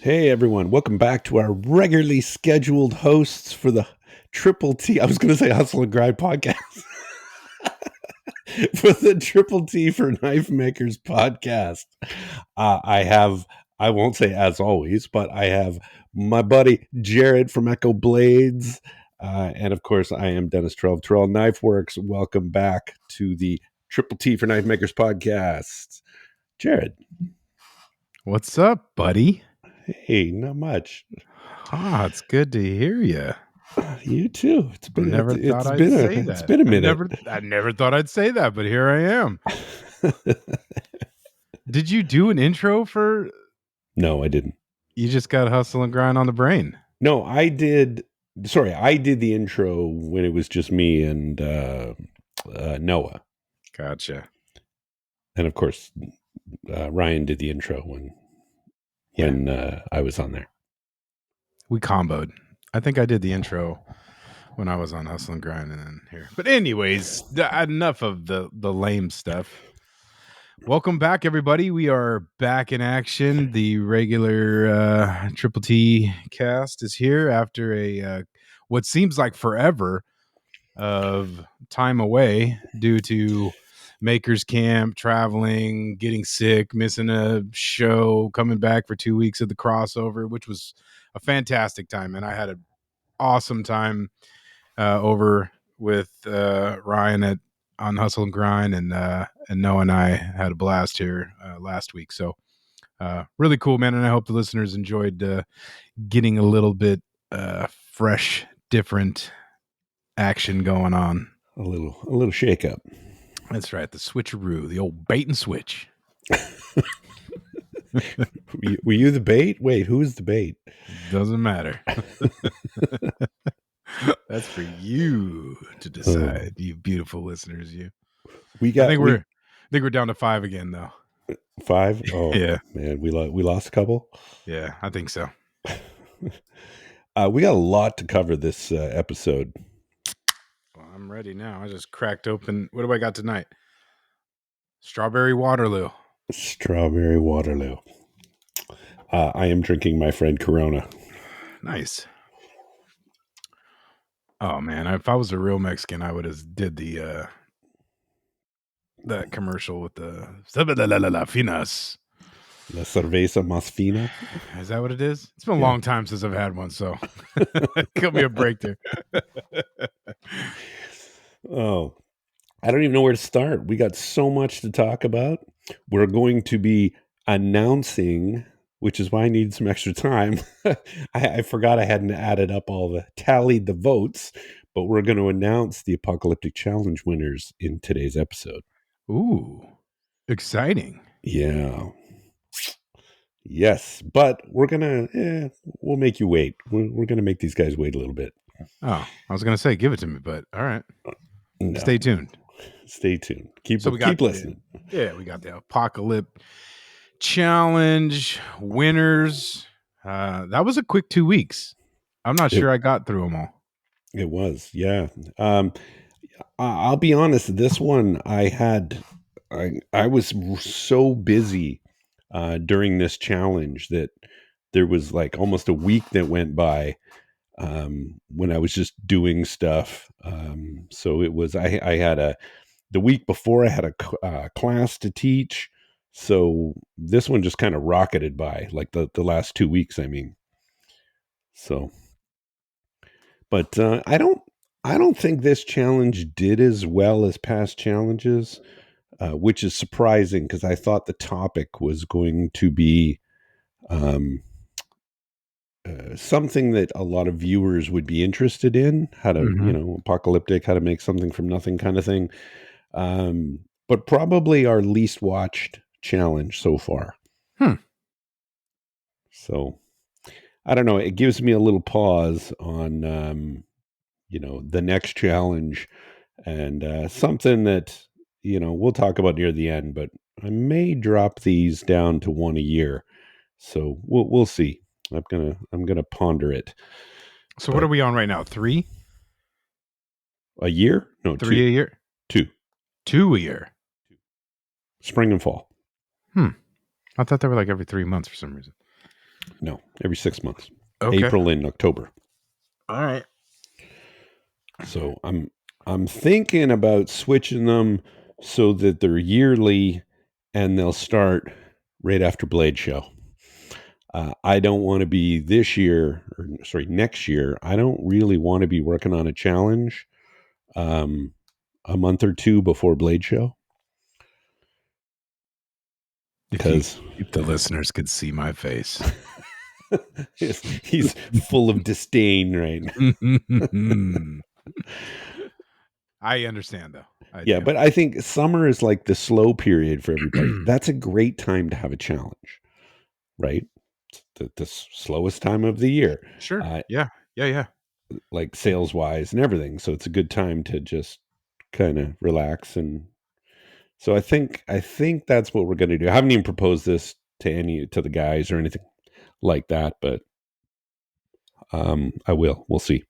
Hey everyone, welcome back to our regularly scheduled hosts for the Triple T. I was going to say Hustle and Grind podcast. For the Triple T for Knife Makers podcast. I won't say as always, but I have my buddy Jerid from Echo Blades. And of course, I am Denis Tyrell, Knifeworks. Welcome back to the Triple T for Knife Makers podcast. Jerid. What's up, buddy? Hey, not much. It's good to hear you. You too. It's been I'd a minute. I never thought I'd say that, but here I am. Did you do an intro for? No, I didn't. You just got Hustle and Grind on the brain. No, I did. Sorry, I did the intro when it was just me and Noah. Gotcha. And of course, Ryan did the intro when I was on there. We comboed. I think I did the intro when I was on Hustle and Grind and then here. But anyways, enough of the lame stuff. Welcome back, everybody. We are back in action. The regular Triple T cast is here after a what seems like forever of time away due to Makers Camp, traveling, getting sick, missing a show, coming back for 2 weeks of the crossover, which was a fantastic time. And I had an awesome time over with Ryan on Hustle and Grind, and Noah and I had a blast here last week. So really cool, man. And I hope the listeners enjoyed getting a little bit fresh, different action going on. A little shake up. That's right. The switcheroo, the old bait and switch. Were you the bait? Wait, who is the bait? Doesn't matter. That's for you to decide, you beautiful listeners. You. I think we're down to 5 again, though. 5? Oh, yeah, man, we lost a couple. Yeah, I think so. We got a lot to cover this episode. Well, I'm ready now. I just cracked open. What do I got tonight? Strawberry Waterloo. Strawberry Waterloo. I am drinking my friend Corona. Nice. Oh man, if I was a real Mexican, I would have did the that commercial with the la finas. La cerveza más fina. Is that what it is? It's been a long time since I've had one, so give me a break there. Oh, I don't even know where to start. We got so much to talk about. We're going to be announcing, which is why I need some extra time. I forgot I hadn't tallied the votes, but we're going to announce the Apocalyptic Challenge winners in today's episode. Ooh, exciting. Yeah. Yes, but we'll make you wait. We're going to make these guys wait a little bit. Oh, I was going to say, give it to me, but all right. No. Stay tuned. Keep listening. We got the Apocalypse Challenge winners. That was a quick 2 weeks. I'm not sure I got through them all. It was, yeah. I'll be honest. This one I was so busy during this challenge that there was like almost a week that went by when I was just doing stuff. So it was, I had the week before I had a class to teach. So this one just kind of rocketed by, like the last 2 weeks, I mean. So, but I don't think this challenge did as well as past challenges, which is surprising because I thought the topic was going to be something that a lot of viewers would be interested in, how to, apocalyptic, how to make something from nothing kind of thing. But probably our least watched challenge so far. So I don't know. It gives me a little pause on, the next challenge and something that, we'll talk about near the end, but I may drop these down to one a year. So we'll see. I'm gonna ponder it. So what are we on right now? 3 a year? No, 3 2. a year. 2 a year. Spring and fall. I thought they were like every 3 months for some reason. No, every 6 months. Okay. April and October. All right. So I'm thinking about switching them so that they're yearly and they'll start right after Blade Show. I don't want to be this year, or sorry, next year. I don't really want to be working on a challenge um, a month or two before Blade Show because If the listeners could see my face. he's full of disdain right now. I understand though. I Yeah, do. but I think summer is like the slow period for everybody. That's a great time to have a challenge, right? It's the slowest time of the year, Sure. uh, Yeah. Yeah. Yeah. like sales wise and everything. So it's a good time to just kind of relax. And so I think that's what we're going to do. I haven't even proposed this to the guys or anything like that, but I will. We'll see.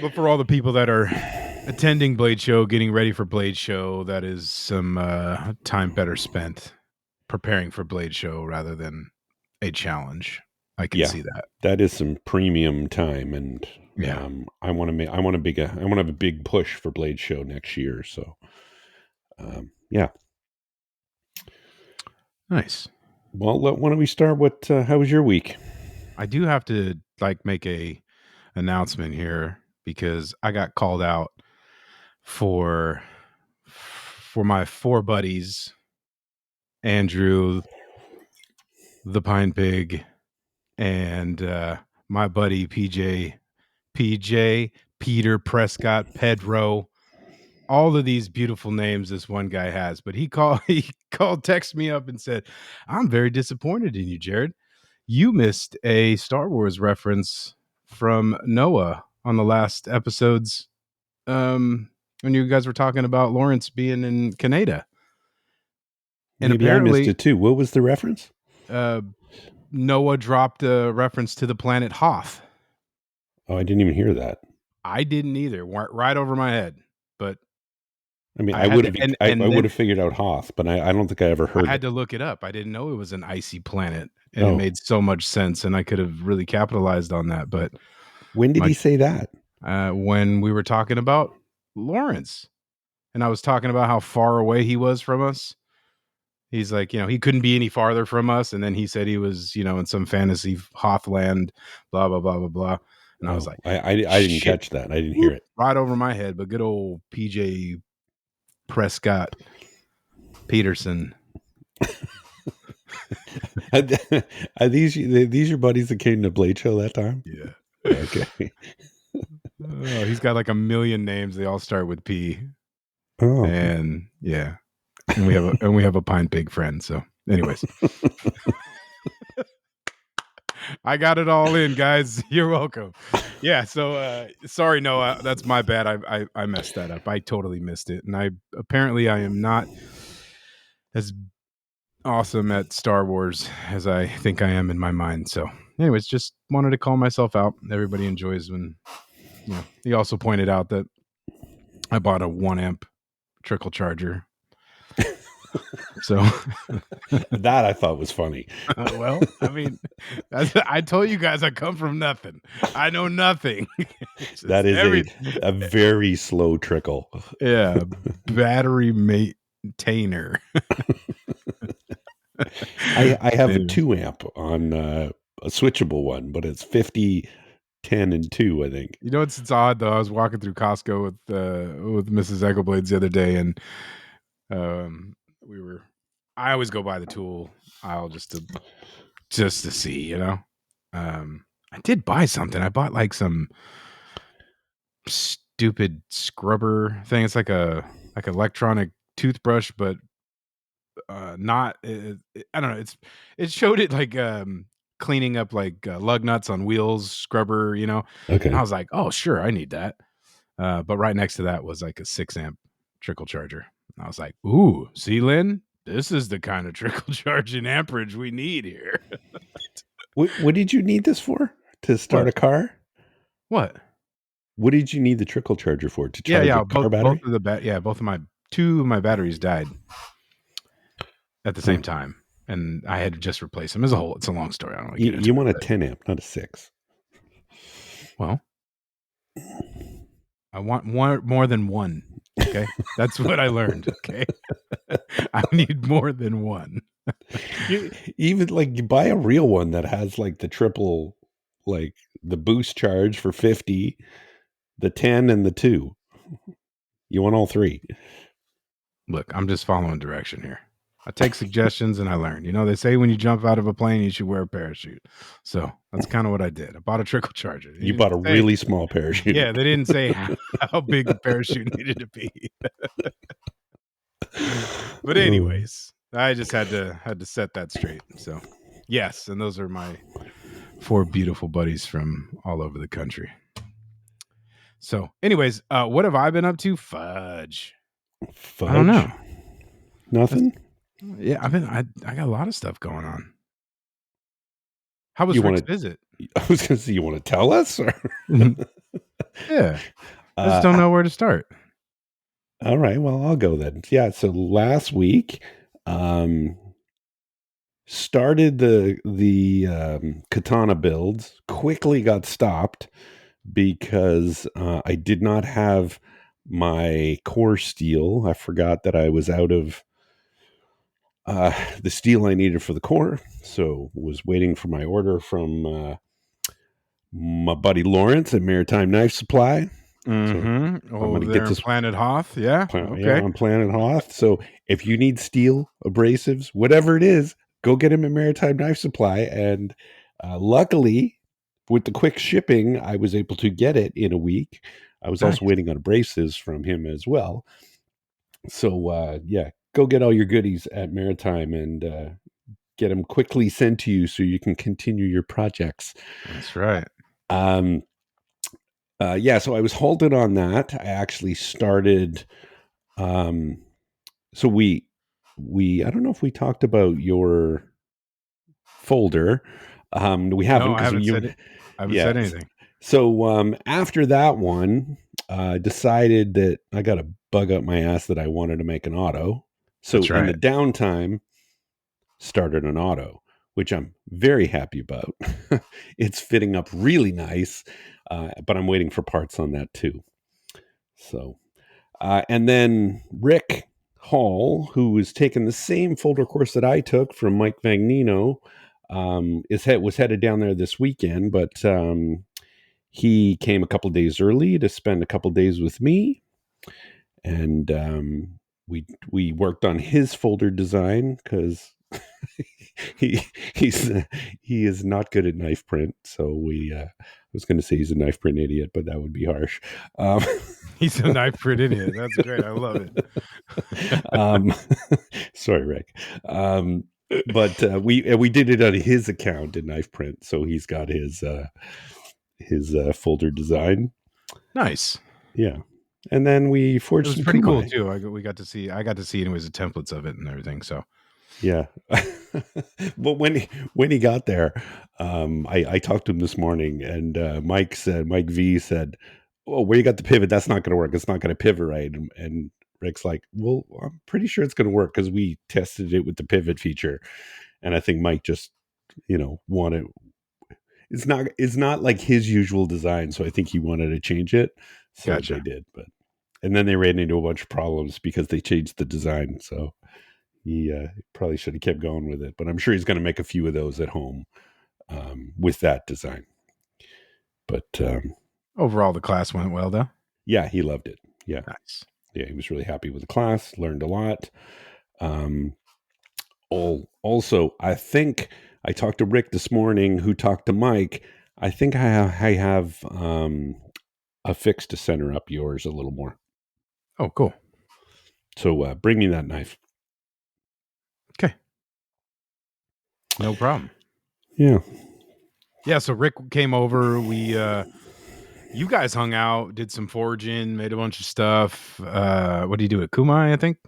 But for all the people that are attending Blade Show, getting ready for Blade Show, that is some time better spent preparing for Blade Show rather than a challenge. I can Yeah, see that. that is some premium time, and Yeah. I want to make I want to have a big push for Blade Show next year. So yeah. Nice. Well, why don't we start with how was your week? I do have to make a announcement here because I got called out for my four buddies, Andrew, the Pine Pig, and my buddy PJ, Peter Prescott, Pedro, all of these beautiful names this one guy has. But he called, text me up and said, "I'm very disappointed in you, Jerid. You missed a Star Wars reference from Noah on the last episodes when you guys were talking about Lawrence being in Canada." And Maybe I missed apparently, it too. What was the reference? uh, Noah dropped a reference to the planet Hoth. Oh, I didn't even hear that. I didn't either. Went right over my head. But I mean, I I had would to, have I and would then have figured out Hoth, but I don't think I ever I heard had it. to look it up. I didn't know it was an icy planet, and it Oh, made so much sense, and I could have really capitalized on that. But when did my he say that? when we were talking about Lawrence, and I was talking about how far away he was from us. He's like, he couldn't be any farther from us, and then he said he was, in some fantasy Hothland, blah blah blah blah blah. And I was Oh, like, I didn't shit, catch that. I didn't hear whoop, it. right over my head. But good old PJ Prescott Peterson. Are these your buddies that came to Blade Show that time? Yeah. Okay. Oh, he's got like a million names. They all start with P. Oh, And yeah. And we have a pine pig friend. So anyways, I got it all in, guys. You're welcome. Yeah. So sorry, Noah. That's my bad. I messed that up. I totally missed it. And I am not as awesome at Star Wars as I think I am in my mind. So anyways, just wanted to call myself out. Everybody enjoys when he also pointed out that I bought a 1 amp trickle charger. So that I thought was funny. well, I mean, I told you guys I come from nothing. I know nothing. That Just is a very slow trickle. yeah, battery maintainer. I have a Anyways. 2 amp on a switchable one, but it's 50, 10, and 2, I think. It's odd though. I was walking through Costco with Mrs. Echoblades the other day, and we were. I always go by the tool aisle just to see. I did buy something. I bought like some stupid scrubber thing. It's like electronic toothbrush, but not. I don't know. It showed it like cleaning up like lug nuts on wheels scrubber. And I Okay. was like, oh sure, I need that. But right next to that was like a 6 amp trickle charger. And I was like, ooh, see, Lynn, this is the kind of trickle charging amperage we need here. What did you need this for? To start What? a car? What? What did you need the trickle charger for? To Yeah, charge a yeah. car Both battery? of the both of my two of my batteries died at the Huh. same time. and I had to just replace them. As a whole, it's a long story. I don't want to You, get into you want a it. 10 amp, not a 6. Well, I want more than one. Okay, that's what I learned. Okay, I need more than one. You even like you buy a real one that has like the triple, like the boost charge for 50, the 10 and the 2. You want all 3. Look, I'm just following direction here. I take suggestions and I learn. You know, they say when you jump out of a plane, you should wear a parachute. So that's kind of what I did. I bought a trickle charger. They You didn't bought a say, really small yeah, parachute. they didn't say how big the parachute needed to be. But anyways, I just had to set that straight. So yes, and those are my 4 beautiful buddies from all over the country. So, anyways, what have I been up to? Fudge. I don't Fudge? know. Nothing? Yeah, I got a lot of stuff going on. How was You Rick's want visit? to I was going to say you want to tell us or Yeah, I just uh don't know where to start. all right, well, I'll go then. Yeah, so last week um started the katana builds, quickly got stopped because I did not have my core steel. I forgot that I was out of the steel I needed for the core, so was waiting for my order from my buddy Lawrence at Maritime Knife Supply. So I'm going Over to get there in this. Planet Hoth. Yeah. Yeah, Okay. on Planet Hoth. So if you need steel, abrasives, whatever it is, go get him at Maritime Knife Supply. And luckily, with the quick shipping, I was able to get it in a week. I was Nice. also waiting on abrasives from him as well. So yeah, go get all your goodies at Maritime and get them quickly sent to you so you can continue your projects. That's right. Um, yeah, so I was halted on that. I actually started. Um, so we I don't know if we talked about your folder. We No, haven't I because haven't you said it. I haven't yeah. said anything. So after that one, I decided that I got a bug up my ass that I wanted to make an auto. So That's in the right. downtime, started an auto, which I'm very happy about. It's fitting up really nice, but I'm waiting for parts on that too. So and then Rick Hall, who was taking the same folder course that I took from Mike Vagnino, was headed down there this weekend, but he came a couple days early to spend a couple days with me, and we worked on his folder design because he he's he is not good at knife print. So we I was going to say he's a knife print idiot, but that would be harsh. Um, He's a knife print idiot. That's great. I love it. um, sorry, Rick. But we did it on his account in knife print, so he's got his folder design. Nice. Yeah, and then we It forged was some pretty cool kumai. too. We got to see. I got to see anyways the templates of it and everything. So Yeah. But when he got there, I talked to him this morning, and Mike V said, "Oh, where you got the pivot? That's not going to work. It's not going to pivot right." And Rick's like, "Well, I'm pretty sure it's going to work because we tested it with the pivot feature." And I think Mike just, wanted it's not like his usual design, so I think he wanted to change it. So they gotcha. did, but and then they ran into a bunch of problems because they changed the design. So he probably should have kept going with it, but I'm sure he's going to make a few of those at home with that design. But Overall, the class went well though. yeah, he loved it. Yeah, Nice. yeah, he was really happy with the class. Learned a lot. Um, also, I think I talked to Rick this morning, who talked to Mike. I think I have a fix to center up yours a little more. Oh, cool. So bring me that knife. Okay. No problem. Yeah. Yeah. So Rick came over. You guys hung out, did some forging, made a bunch of stuff. What do you do at Kumai? I think.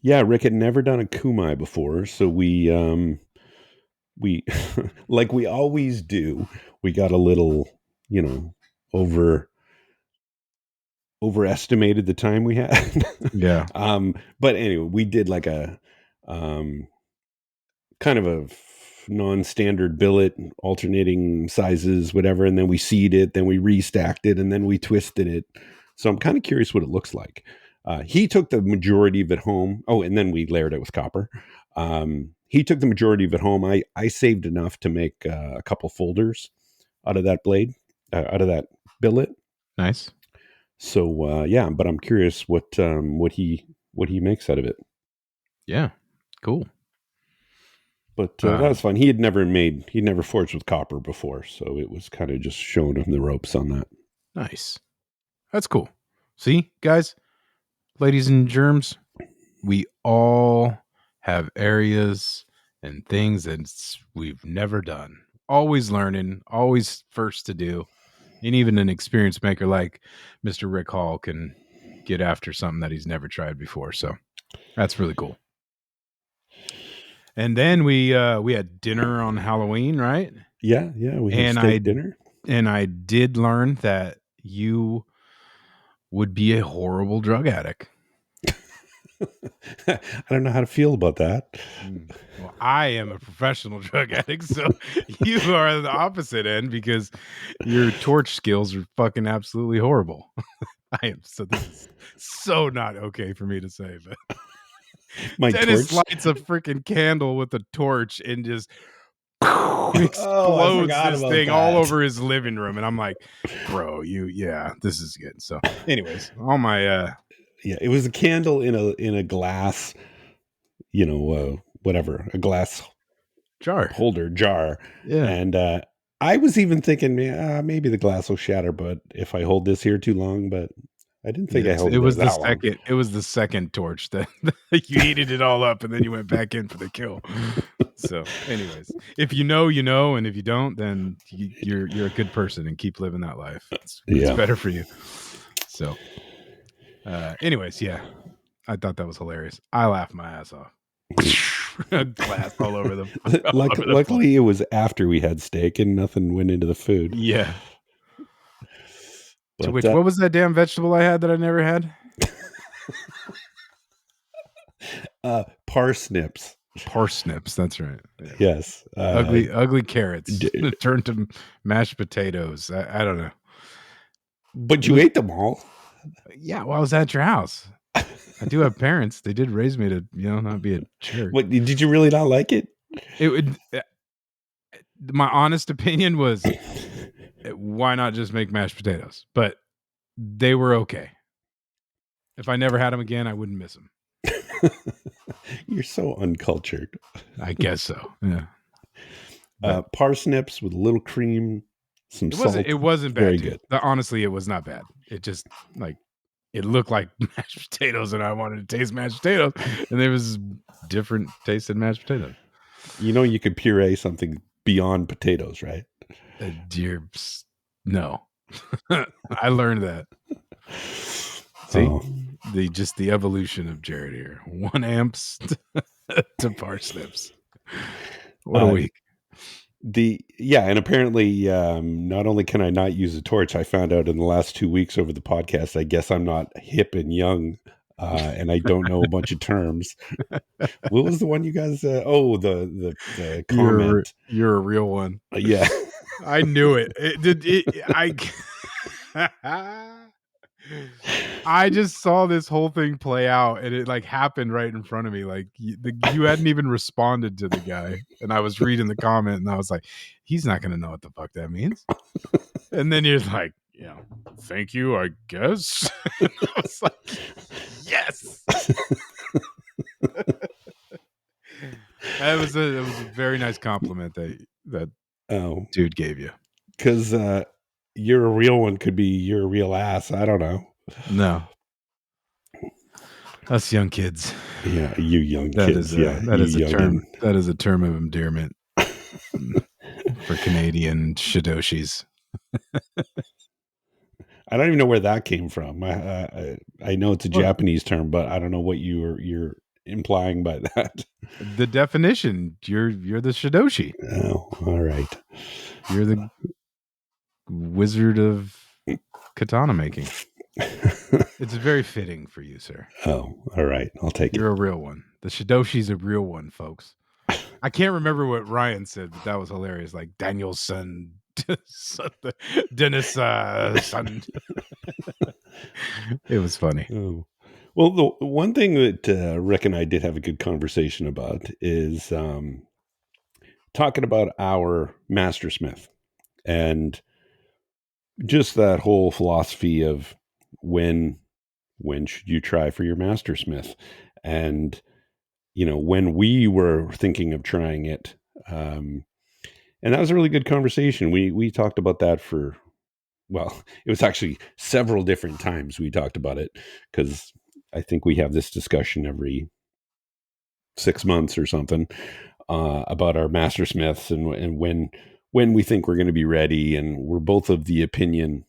Yeah, Rick had never done a kumai before, so we like we always do, we got a little, you know, overestimated the time we had. Yeah. But anyway, we did like a um kind of a non-standard billet, alternating sizes, whatever, and then we seed it, then we restacked it, and then we twisted it. So I'm kind of curious what it looks like. He took the majority of it home. Oh, and then we layered it with copper. He took the majority of it home. I saved enough to make a couple folders out of that blade, out of that billet. Nice. So yeah, but I'm curious what he makes out of it. Yeah, cool. But that was fun. He'd never forged with copper before, so it was kind of just showing him the ropes on that. Nice. That's cool. See, guys, ladies and germs, we all have areas and things that we've never done. Always learning, always first to do. And even an experienced maker like Mr. Rick Hall can get after something that he's never tried before. So that's really cool. And then we had dinner on Halloween, right? Yeah, we had steak dinner. And I did learn that you would be a horrible drug addict. I don't know how to feel about that. Well, I am a professional drug addict, so you are the opposite end because your torch skills are fucking absolutely horrible. I am. So this is so not okay for me to say, but my Dennis torch lights a freaking candle with a torch and just explodes this thing all over his living room, and I'm like, bro, this is good. So anyways, all my yeah, it was a candle in a glass, whatever, a glass jar. Yeah. And I was even thinking maybe the glass will shatter, but if I hold this here too long, but I didn't think I held it was that long. It was the second torch that you heated it all up and then you went back in for the kill. So anyways, if you know, and if you don't, then you're a good person and keep living that life. It's better for you. So anyways, yeah, I thought that was hilarious. I laughed my ass off. Glass all over the luckily it was after we had steak and nothing went into the food. Yeah. But, what was that damn vegetable I had that I never had? Parsnips. Parsnips, that's right. Yeah. Yes. Ugly carrots turned to mashed potatoes. I don't know. But you ate them all. Yeah, well, I was at your house. I do have parents. They did raise me to, not be a jerk. What, did you really not like it? It would. My honest opinion was, why not just make mashed potatoes? But they were okay. If I never had them again, I wouldn't miss them. You're so uncultured. I guess so. Yeah. Parsnips with a little cream, some salt. It wasn't bad. Very good. Honestly, it was not bad. It just it looked like mashed potatoes, and I wanted to taste mashed potatoes, and there was different tasted mashed potatoes. You could puree something beyond potatoes, right? No. I learned that. See, the evolution of Jerid here. 1 amps to parsnips. What a week. And apparently not only can I not use a torch, I found out in the last 2 weeks over the podcast, I guess I'm not hip and young and I don't know a bunch of terms. What was the one you guys the comment? You're a real one. Yeah. I knew it. I just saw this whole thing play out, and it happened right in front of me. You hadn't even responded to the guy, and I was reading the comment, and I was like, "He's not gonna know what the fuck that means." And then you're like, "Thank you, I guess." And I was like, "Yes." It was a very nice compliment that dude gave you. Because you're a real one could be you're a real ass. I don't know. No. Us young kids. Yeah, you young kids. That is a term of endearment for Canadian shidoshis. I don't even know where that came from. I know it's a Japanese term, but I don't know what you're implying by that. The definition: you're the shidoshi. Oh, all right. You're the wizard of katana making. It's very fitting for you, sir. Oh, all right. I'll take it. You're a real one. The shidoshi's a real one, folks. I can't remember what Ryan said, but that was hilarious. Like Daniel's son, Dennis' son. It was funny. Oh. Well, the one thing that Rick and I did have a good conversation about is talking about our mastersmith and just that whole philosophy of when when should you try for your mastersmith, and when we were thinking of trying it, um, and that was a really good conversation. We talked about that for, well, it was actually several different times we talked about it, because I think we have this discussion every 6 months or something, about our mastersmiths, and when we think we're going to be ready, and we're both of the opinion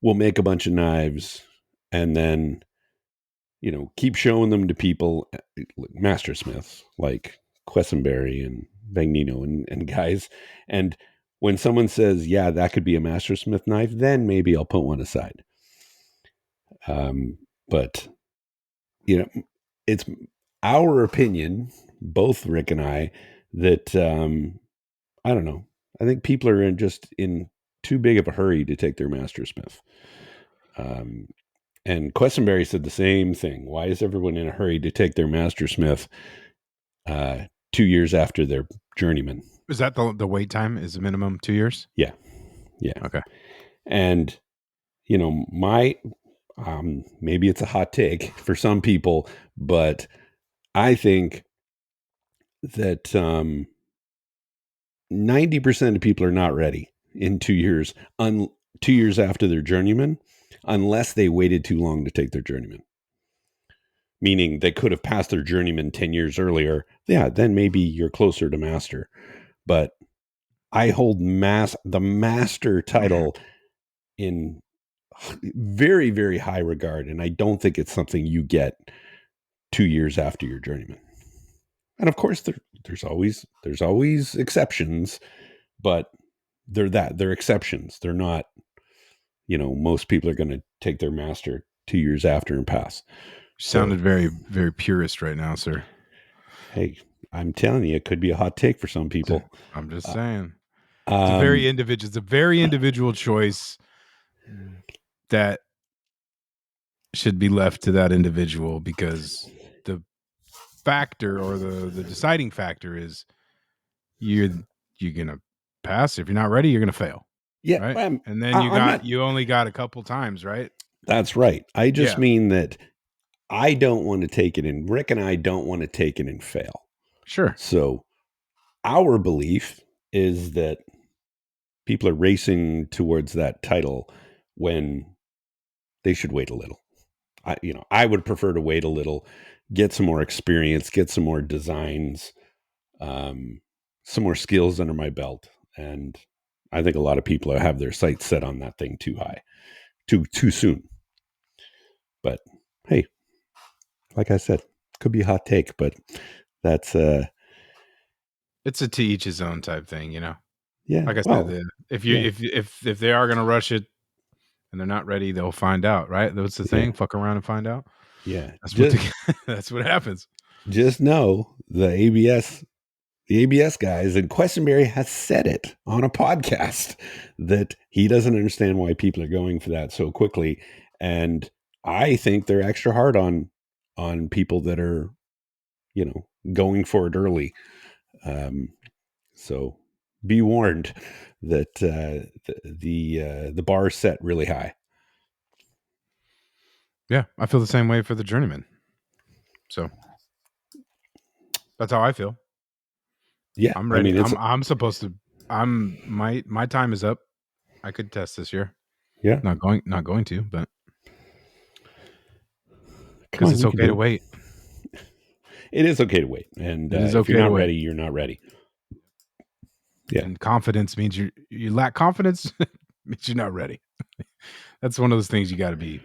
we'll make a bunch of knives and then keep showing them to people, mastersmiths like Quessenberry and Bagnino and guys. And when someone says, yeah, that could be a mastersmith knife, then maybe I'll put one aside. But it's our opinion, both Rick and I, that I don't know. I think people are just in too big of a hurry to take their mastersmith. And Quessenberry said the same thing. Why is everyone in a hurry to take their mastersmith 2 years after their journeyman? Is that the wait time? Is the minimum 2 years? Yeah, yeah. Okay. And my maybe it's a hot take for some people, but I think that 90% of people are not ready in 2 years, 2 years after their journeyman, unless they waited too long to take their journeyman. Meaning they could have passed their journeyman 10 years earlier. Yeah, then maybe you're closer to master. But I hold the master title in very, very high regard, and I don't think it's something you get 2 years after your journeyman. And of course, there's always exceptions, but they're exceptions. They're not. Most people are going to take their master 2 years after and pass. Sounded very, very purist right now, sir. Hey, I'm telling you, it could be a hot take for some people. I'm just saying. It's a Um, very individual. It's a very individual choice that should be left to that individual, because the factor or the deciding factor is you're gonna pass. If you're not ready, you're gonna fail. yeah, Right. And then I'm not. you only got a couple times, right? That's right. I just Yeah. mean that I don't want to take it in. Rick and I don't want to take it and fail. Sure. So our belief is that people are racing towards that title when they should wait a little. I would prefer to wait a little, get some more experience, get some more designs, some more skills under my belt. And I think a lot of people have their sights set on that thing too high, too soon. But hey, like I said, could be a hot take, but that's It's a to each his own type thing, yeah. Like I said, Well, if you yeah, if they are gonna rush it and they're not ready, they'll find out, right? That's the yeah, thing. Fuck around and find out. yeah. That's what that's what happens. Just know the ABS guys, and Questenberry has said it on a podcast that he doesn't understand why people are going for that so quickly. And I think they're extra hard on people that are, going for it early. So be warned that the bar is set really high. Yeah, I feel the same way for the journeyman. So that's how I feel. Yeah, I'm I ready. mean it's I'm supposed to. My time is up. I could test this year. yeah. Not going to, but Come because on, it's you can okay do to it. wait. It is okay to wait, and It is if you're okay to not wait. ready, you're not ready. Yeah, And confidence means you lack confidence. Means you're not ready. That's one of those things you got to be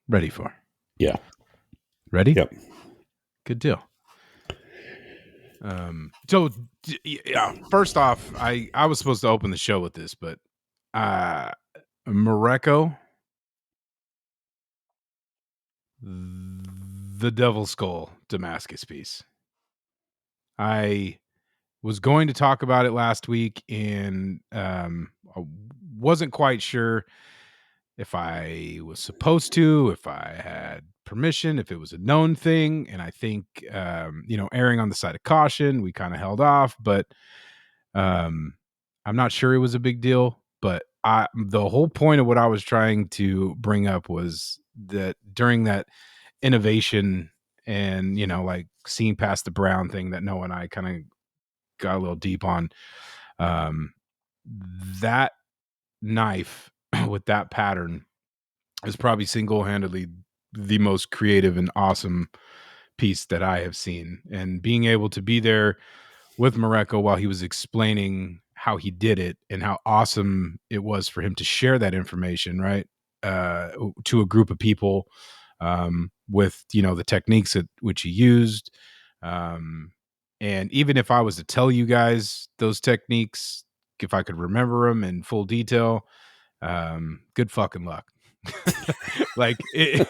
ready for. yeah, Ready? yep. Good deal. So yeah, first off, I was supposed to open the show with this, but Morocco, the Devil's Skull Damascus piece. I was going to talk about it last week, and I wasn't quite sure if I was supposed to, if I had permission, if it was a known thing. And I think, erring on the side of caution, we kind of held off, but um, I'm not sure it was a big deal. But the whole point of what I was trying to bring up was that during that innovation and, like seeing past the brown thing that Noah and I kind of got a little deep on, um, that knife with that pattern is probably single-handedly the most creative and awesome piece that I have seen. And being able to be there with Mareko while he was explaining how he did it and how awesome it was for him to share that information, right? To a group of people, with, the techniques at which he used. And even if I was to tell you guys those techniques, if I could remember them in full detail, good fucking luck. Like it,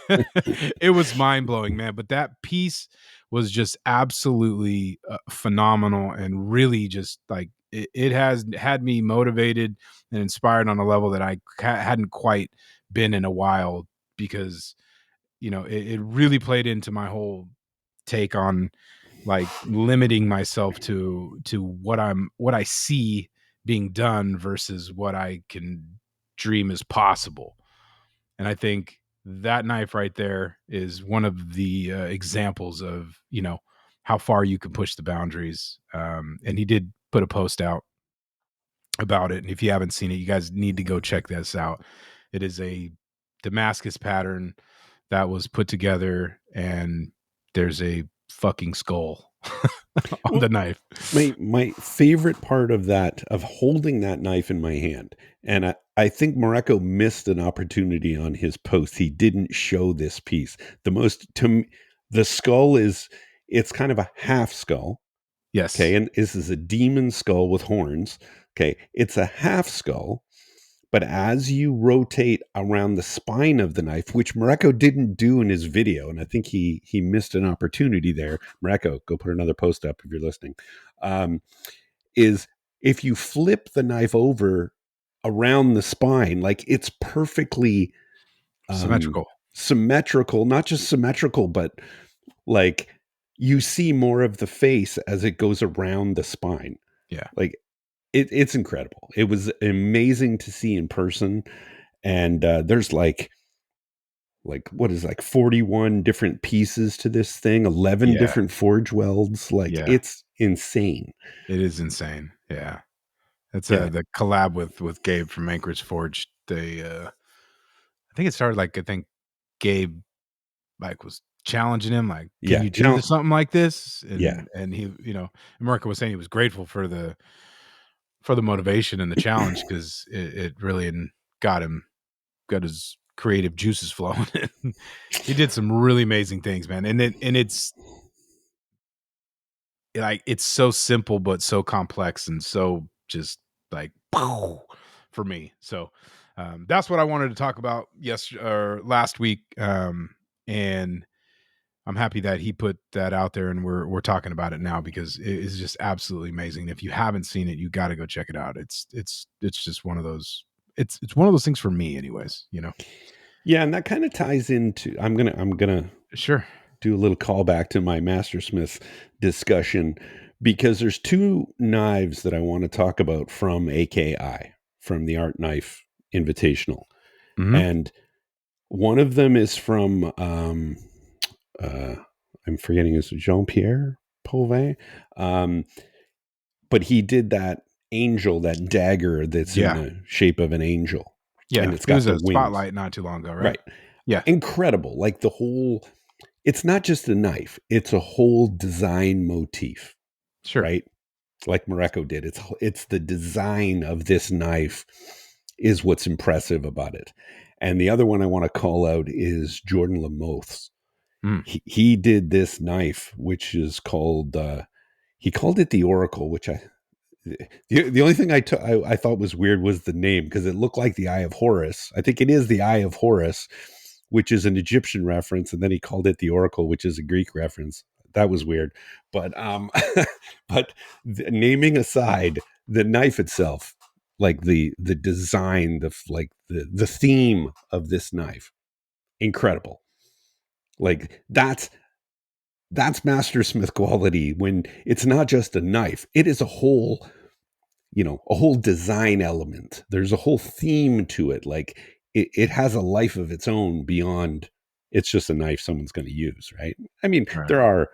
it was mind blowing, man. But that piece was just absolutely phenomenal, and really just like it has had me motivated and inspired on a level that I hadn't quite been in a while, because it really played into my whole take on like limiting myself to what I see being done versus what I can dream is possible. And I think that knife right there is one of the examples of, how far you can push the boundaries. And he did put a post out about it. And if you haven't seen it, you guys need to go check this out. It is a Damascus pattern that was put together, and there's a fucking skull on Well, the knife. my favorite part of that, of holding that knife in my hand, and I think Mareko missed an opportunity on his post. He didn't show this piece. The skull it's kind of a half skull. Okay, Yes. and this is a demon skull with horns. Okay, it's a half skull, but as you rotate around the spine of the knife, which Mareko didn't do in his video, and I think he missed an opportunity there. Mareko, go put another post up if you're listening. Um, is if you flip the knife over around the spine, like it's perfectly um, Symmetrical. symmetrical, not just symmetrical, but like you see more of the face as it goes around the spine. Yeah. Like it's incredible. It was amazing to see in person. And there's like what is like 41 different pieces to this thing, 11 Yeah. different forge welds. Like Yeah. it's insane. It is insane. Yeah. That's Yeah. the collab with Gabe from Anchorage Forge. They I think it started like, I think Gabe like was challenging him, like, can Yeah. you do this, something like this? Yeah. And he, America was saying he was grateful for the motivation and the challenge, because it really got his creative juices flowing. He did some really amazing things, man. And it's like it's so simple but so complex and so just like for me. So that's what I wanted to talk about last week. And I'm happy that he put that out there, and we're talking about it now, because it is just absolutely amazing. If you haven't seen it, you got to go check it out. It's just one of those. It's one of those things for me, anyways. Yeah. And that kind of ties into, I'm gonna Sure. do a little callback to my Mastersmith discussion, because there's two knives that I want to talk about from AKI, from the Art Knife Invitational. Hmm. And one of them is from uh, I'm forgetting his Jean Pierre Pauvin, but he did that angel, that dagger that's in Yeah. the shape of an angel, and Yeah. it's He was got the a wings. spotlight not too long ago, right? Right, Yeah. incredible. Like the whole, it's not just a knife; it's a whole design motif, Sure. right? Like Mareko did. It's the design of this knife is what's impressive about it. And the other one I want to call out is Jordan Lamoth's. Mm. He did this knife, which is called he called it the Oracle, which the only thing I thought was weird was the name, because it looked like the Eye of Horus. I think it is the Eye of Horus, which is an Egyptian reference, and then he called it the Oracle, which is a Greek reference. that was weird. But but naming aside, the knife itself, like the design, the theme of this knife, incredible. Like that's mastersmith quality when it's not just a knife, it is a whole, a whole design element. There's a whole theme to it. Like it has a life of its own beyond it's just a knife someone's going to use, right? I mean, Right. there are,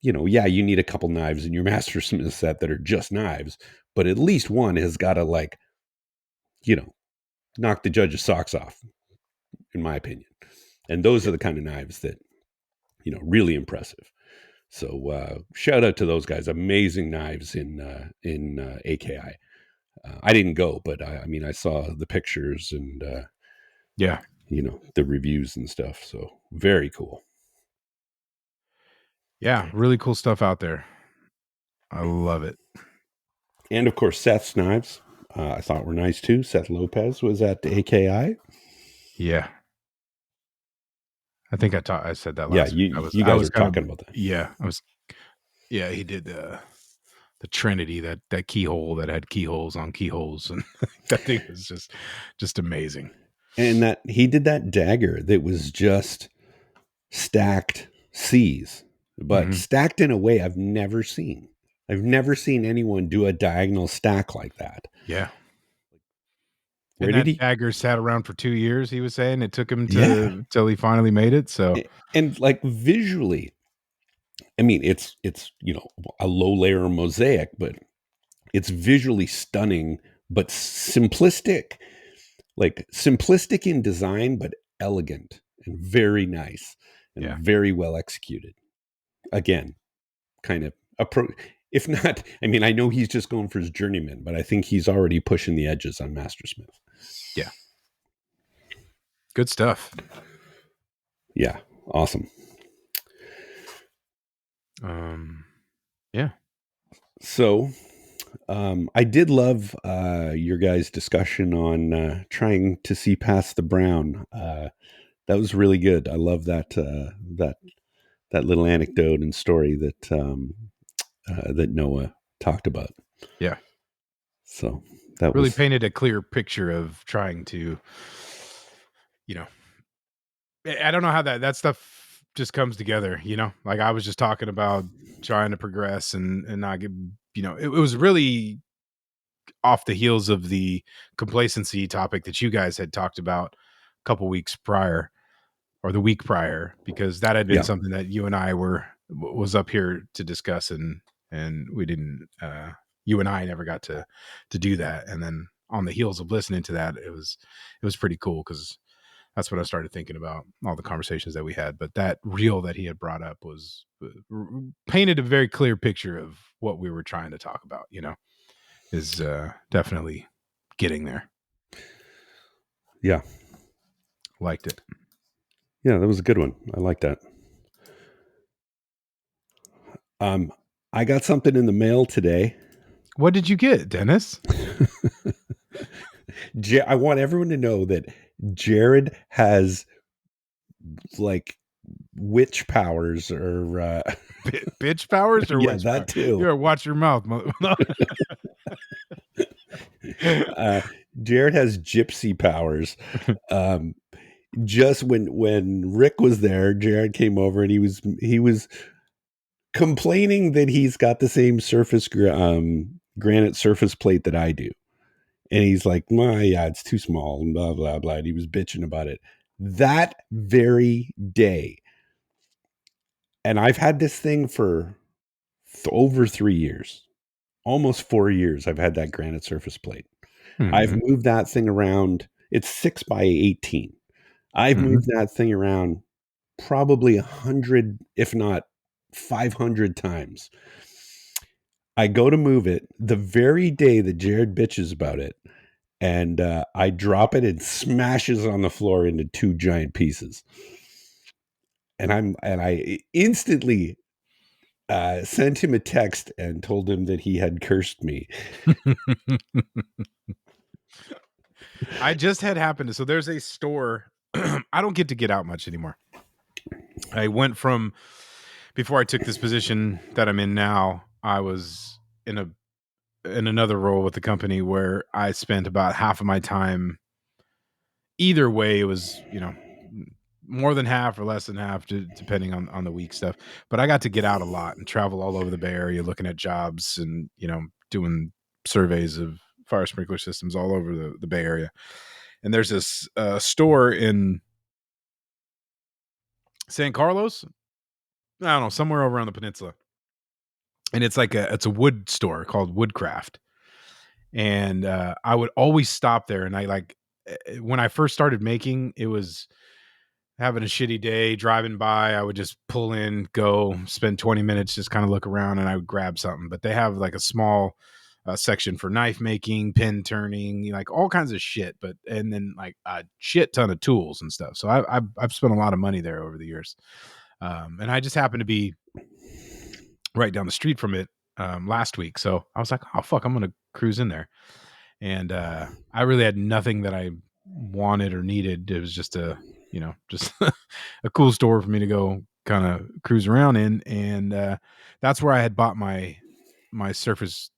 yeah, you need a couple knives in your mastersmith set that are just knives, but at least one has got to, like, you know knock the judge's socks off, in my opinion. And those Yeah. are the kind of knives that, really impressive. So shout out to those guys. Amazing knives in AKI. I didn't go, but I mean, I saw the pictures and Yeah. the reviews and stuff. So very cool. Yeah. Really cool stuff out there. I love it. And of course, Seth's knives, I thought were nice too. Seth Lopez was at the AKI. Yeah. I think I said that Yeah, last week. you I guys was were kind of, talking about that. yeah, yeah, he did the Trinity, that keyhole that had keyholes on keyholes, and that thing was just amazing. And that he did that dagger that was just stacked C's, but Mhm. stacked in a way I've never seen. I've never seen anyone do a diagonal stack like that. Yeah. Where And did that he? dagger sat around for 2 years, he was saying. It took him Yeah. till he finally made it, so And like visually, I mean, it's a low layer mosaic, but it's visually stunning, but simplistic. Like simplistic in design, but elegant and very nice and yeah. very well executed. Again, kind of if not, I mean, I know he's just going for his journeyman, but I think he's already pushing the edges on Mastersmith. Yeah. Good stuff. Yeah, awesome. Yeah. So I did love your guys' discussion on trying to see past the brown. That was really good. I love that little anecdote and story that Noah talked about. Yeah. So that Really was, painted a clear picture of trying to, you know, I don't know how that stuff just comes together, you know? Like, I was just talking about trying to progress and not get, it was really off the heels of the complacency topic that you guys had talked about a couple weeks prior, or the week prior, because that had been yeah, something that you and I was up here to discuss, and we didn't, you and I never got to do that. And then on the heels of listening to that, it was pretty cool, because that's what I started thinking about, all the conversations that we had. But that reel that he had brought up was painted a very clear picture of what we were trying to talk about, is definitely getting there. yeah, Liked it. yeah. That was a good one. I like that. Um, I got something in the mail today. What did you get, Dennis? I want everyone to know that Jerid has, like, witch powers, or Bitch powers or yeah, witch that power? You too. gotta watch your mouth, mother. No. Jared has gypsy powers. Um, just when Rick was there, Jared came over and he was complaining that he's got the same granite surface plate that I do, and he's like, "My, yeah, it's too small," and blah blah blah. And he was bitching about it that very day. And I've had this thing for over 3 years, almost 4 years. I've had that granite surface plate. I've Mhm, moved that thing around. It's 6 by 18. I've mhm. moved that thing around probably 100, if not 500 times. I go to move it the very day that Jared bitches about it, and I drop it and smashes on the floor into two giant pieces. And I instantly sent him a text and told him that he had cursed me. I just had happened. So there's a store. I don't get to get out much anymore. I went from before I took this position that I'm in now, I was in another role with the company where I spent about half of my time. Either way, it was, more than half or less than half, depending on the week stuff. But I got to get out a lot and travel all over the Bay Area, looking at jobs and doing surveys of fire sprinkler systems all over the Bay Area. And there's this store in San Carlos, I don't know, somewhere over on the peninsula, and it's like it's a wood store called Woodcraft. And I would always stop there, and I like when I first started making, it was having a shitty day driving by, I would just pull in, go spend 20 minutes, just kind of look around, and I would grab something. But they have like a small section for knife making, pin turning, like all kinds of shit. And then like a shit ton of tools and stuff. So I've spent a lot of money there over the years. And I just happened to be right down the street from it last week. So I was like, oh fuck, I'm gonna cruise in there. And I really had nothing that I wanted or needed. It was just just a cool store for me to go kind of cruise around in. And that's where I had bought my surface,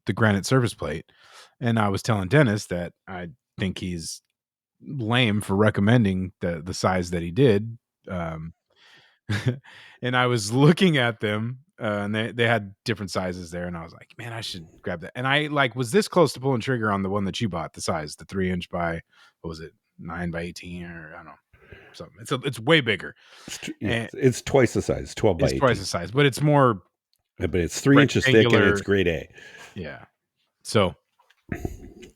the granite surface plate. And I was telling Dennis that I think he's lame for recommending the size that he did. Um, and I was looking at them, and they had different sizes there, and I was like, man, I should grab that. And I like was this close to pulling trigger on the one that you bought, the size, the 3-inch by, what was it, 9 by 18, or I don't know, something. It's way bigger. And It's twice the size, 12 by it's 18. twice the size, but it's more But it's 3 inches thick, and it's grade A. Yeah. So,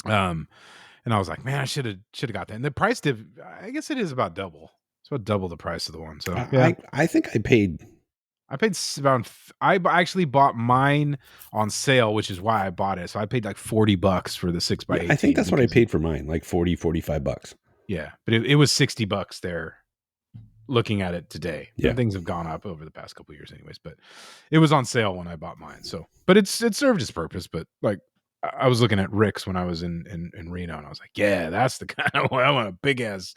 and I was like, man, I should have got that. And the price I guess it is about double. It's about double the price of the one. So yeah, I think I paid about. I actually bought mine on sale, which is why I bought it. So I paid like $40 for the 6x18. I think that's what I paid for mine, like $45. Yeah, but it was $60 there. Looking at it today, yeah, things have gone up over the past couple of years, anyways. But it was on sale when I bought mine. So, but it served its purpose. But like, I was looking at Rick's when I was in Reno, and I was like, yeah, that's the kind of I want a big ass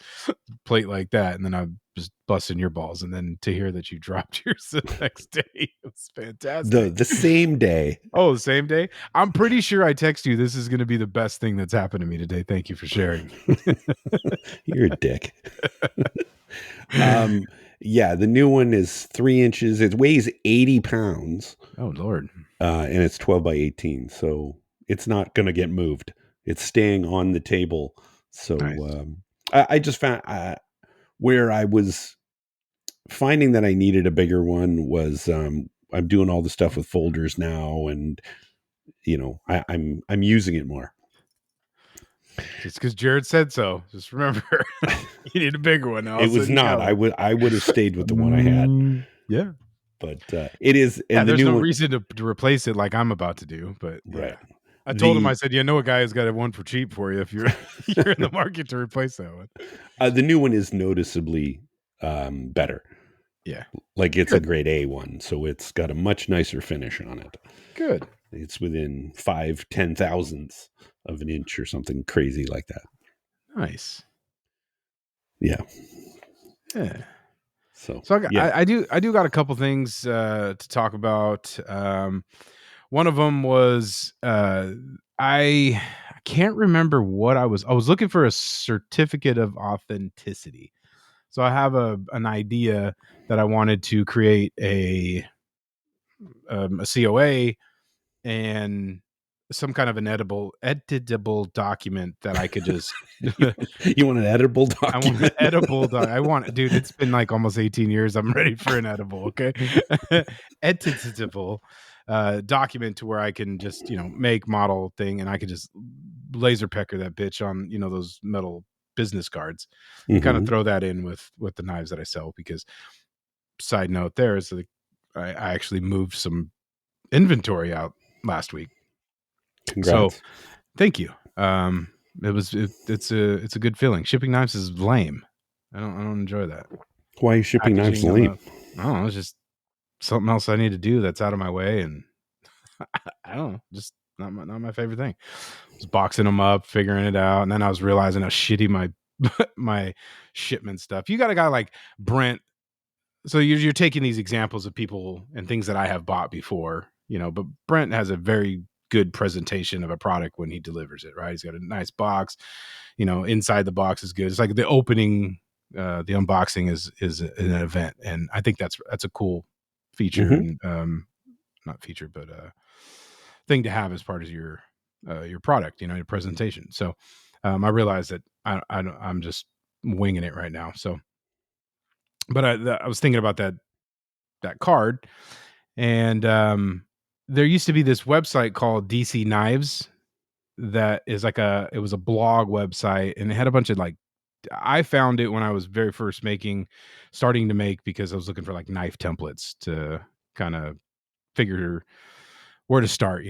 plate like that. And then I was busting your balls, and then to hear that you dropped yours the next day, it was fantastic. The same day. Oh, the same day. I'm pretty sure I text you, this is going to be the best thing that's happened to me today. Thank you for sharing. You're a dick. Yeah, the new one is 3 inches. It weighs 80 pounds. Oh Lord. And it's 12 by 18. So it's not going to get moved. It's staying on the table. So nice. I just found where I was finding that I needed a bigger one was I'm doing all the stuff with folders now, and I'm using it more. Just because Jerid said so. Just remember, you need a bigger one. It was not. I would have stayed with the one I had. Yeah, but it is. And there's no reason to replace it like I'm about to do. But right, I told him, I said, a guy who's got one for cheap for you if you're in the market to replace that one. The new one is noticeably better. Yeah, like it's a grade A one, so it's got a much nicer finish on it. Good. It's within 5/10 thousandths of an inch or something crazy like that. Nice. Yeah. So I do got a couple things to talk about. One of them was I can't remember what I was looking for, a certificate of authenticity. So I have an idea that I wanted to create a COA and some kind of an editable document that I could just. You want an editable document? I want an edible dude, it's been like almost 18 years. I'm ready for an edible. Okay. Editable document to where I can just, make model thing, and I could just laser pecker that bitch on, those metal business cards, and kind of throw that in with the knives that I sell. Because side note there is that I actually moved some inventory out last week. Congrats. So thank you. It's a good feeling. Shipping knives is lame. I don't enjoy that. Why is shipping knives lame? I don't know. It's just something else I need to do that's out of my way, and I don't know. Just not my favorite thing. I was boxing them up, figuring it out, and then I was realizing how shitty my my shipment stuff. You got a guy like Brent so you're taking these examples of people and things that I have bought before, but Brent has a very good presentation of a product when he delivers it, right? He's got a nice box, inside the box is good. It's like the opening, the unboxing is an event. And I think that's a cool feature Hmm. and, not feature, but, thing to have as part of your product, your presentation. So, I realize that I'm just winging it right now. So, but I was thinking about that card, and there used to be this website called DC Knives that is like it was a blog website, and it had a bunch of like, I found it when I was very first starting to make, because I was looking for like knife templates to kind of figure where to start,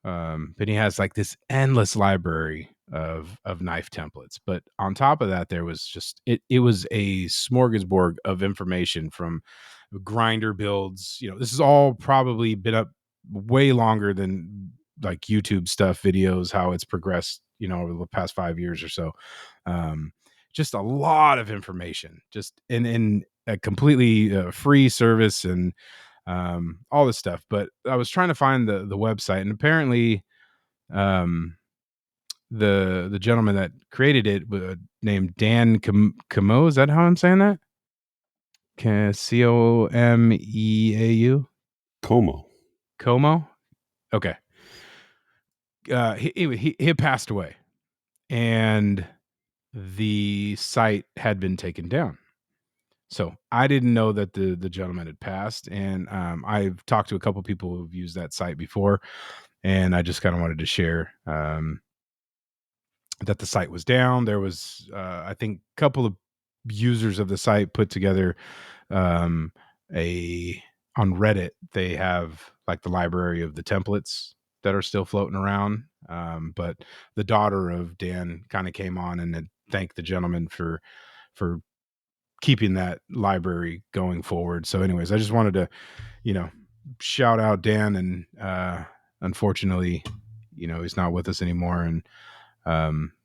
but he has like this endless library of knife templates. But on top of that, there was just it was a smorgasbord of information, from grinder builds. This has all probably been up way longer than like YouTube stuff videos, how it's progressed, over the past 5 years or so. Um, just a lot of information, just in a completely free service, and all this stuff. But I was trying to find the website, and apparently, um, the gentleman that created it, named Dan Camo. Is that how I'm saying that? Comeau. Como. Como. Okay. He had passed away, and the site had been taken down. So I didn't know that the gentleman had passed, and I've talked to a couple people who've used that site before, and I just kind of wanted to share that the site was down. There was, I think, a couple of users of the site put together um, a on Reddit. They have like the library of the templates that are still floating around. But the daughter of Dan kind of came on and had thanked the gentleman for keeping that library going forward. So, anyways, I just wanted to, you know, shout out Dan, and unfortunately, he's not with us anymore, and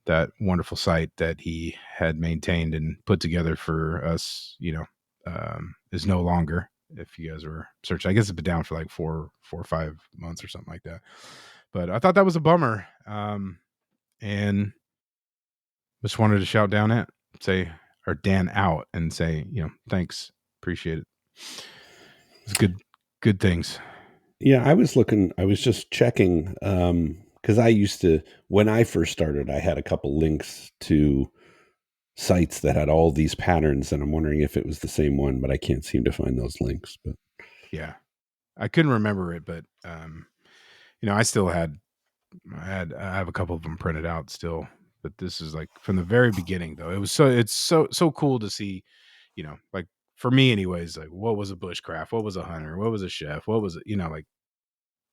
that wonderful site that he had maintained and put together for us, is no longer. If you guys were searching, I guess it's been down for like 4 or 5 months or something like that. But I thought that was a bummer, and just wanted to shout down or Dan out and say, thanks, appreciate it. It's good things. Yeah, I was just checking, because I used to, when I first started, I had a couple links to sites that had all these patterns, and I'm wondering if it was the same one, but I can't seem to find those links. But Yeah, I couldn't remember it, but I still I have a couple of them printed out still, but this is like from the very beginning though. It's so cool to see, like for me anyways, like what was a bushcraft, what was a hunter, what was a chef, what was it, like,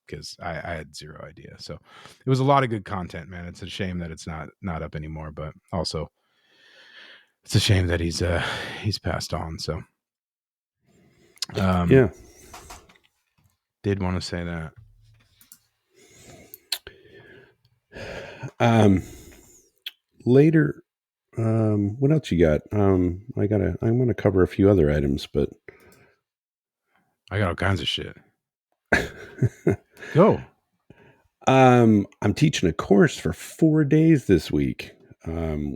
because I had zero idea. So it was a lot of good content, man. It's a shame that it's not up anymore, but also it's a shame that he's passed on. So yeah, did want to say that. um, later, what else you got? I'm gonna cover a few other items, but I got all kinds of shit. Go. I'm teaching a course for 4 days this week,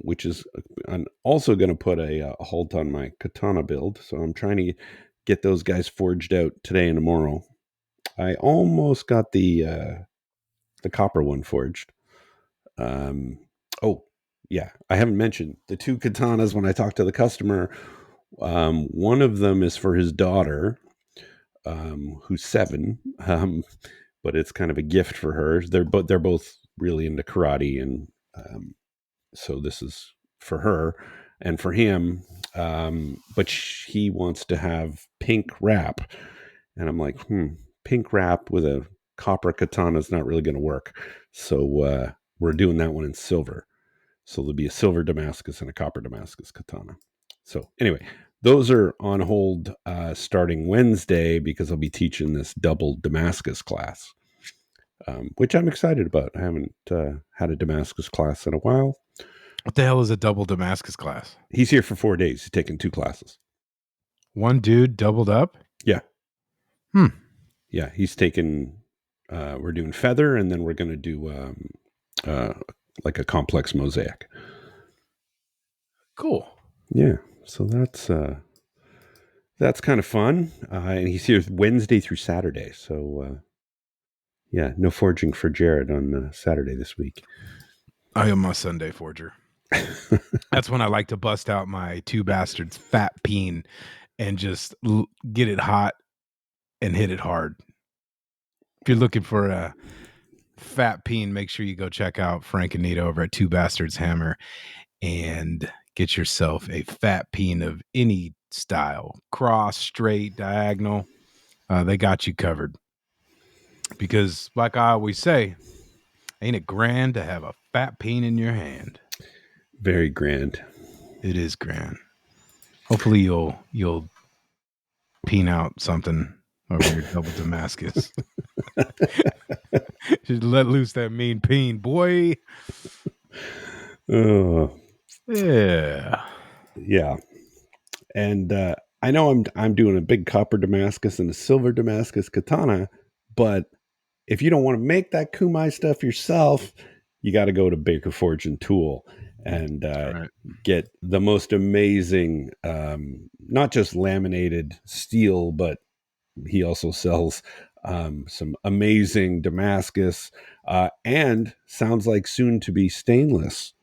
which is I'm also going to put a halt on my katana build. So I'm trying to get those guys forged out today and tomorrow. I almost got the copper one forged. Um, oh yeah, I haven't mentioned the two katanas when I talked to the customer. One of them is for his daughter, who's 7. But it's kind of a gift for her. They're both really into karate, and so this is for her and for him. But he wants to have pink wrap, and I'm like, pink wrap with a copper katana is not really going to work. So we're doing that one in silver. So there'll be a silver Damascus and a copper Damascus katana. So anyway, those are on hold starting Wednesday, because I'll be teaching this double Damascus class, which I'm excited about. I haven't had a Damascus class in a while. What the hell is a double Damascus class? He's here for 4 days. He's taking 2 classes. One dude doubled up. Yeah. Hmm. Yeah. He's taken, we're doing feather, and then we're going to do uh, like a complex mosaic. Cool. Yeah. So that's kind of fun. And he's here Wednesday through Saturday. So, yeah, no forging for Jerid on Saturday this week. I am a Sunday forger. That's when I like to bust out my two bastards fat peen and just get it hot and hit it hard. If you're looking for a fat peen, make sure you go check out Frank and Nita over at Two Bastards Hammer and get yourself a fat peen of any style, cross, straight, diagonal. They got you covered. Because, like I always say, ain't it grand to have a fat peen in your hand? Very grand. It is grand. Hopefully, you'll peen out something over your double Damascus. Just let loose that mean peen, boy. Oh, Yeah. yeah. And I know I'm doing a big copper Damascus and a silver Damascus katana, but if you don't want to make that kumai stuff yourself, you got to go to Baker Forge and Tool and Right. get the most amazing, not just laminated steel, but he also sells some amazing Damascus and sounds like soon to be stainless.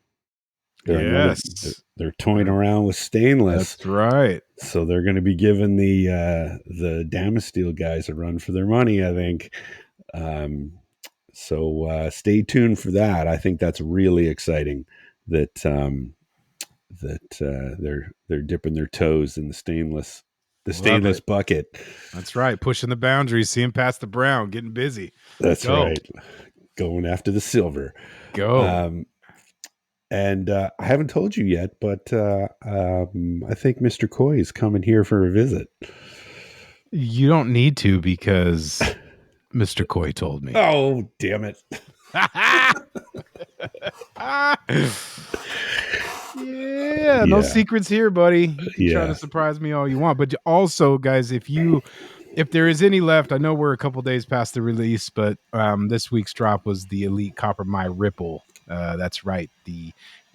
Yes. They're toying around with stainless. That's right. So they're going to be giving the Damasteel guys a run for their money, I think. So stay tuned for that. I think that's really exciting. That they're dipping their toes in the Love stainless it. bucket. That's right. Pushing the boundaries, seeing past the brown, getting busy. That's Go. right. Going after the silver. Go. And I haven't told you yet, but I think Mr. Coy is coming here for a visit. You don't need to because Mr. Coy told me. Oh, damn it. Yeah, no secrets here, buddy. You can try to Yeah. surprise me all you want, but also, guys, if there is any left, I know we're a couple days past the release, but this week's drop was the Elite Copper My Ripple. That's right.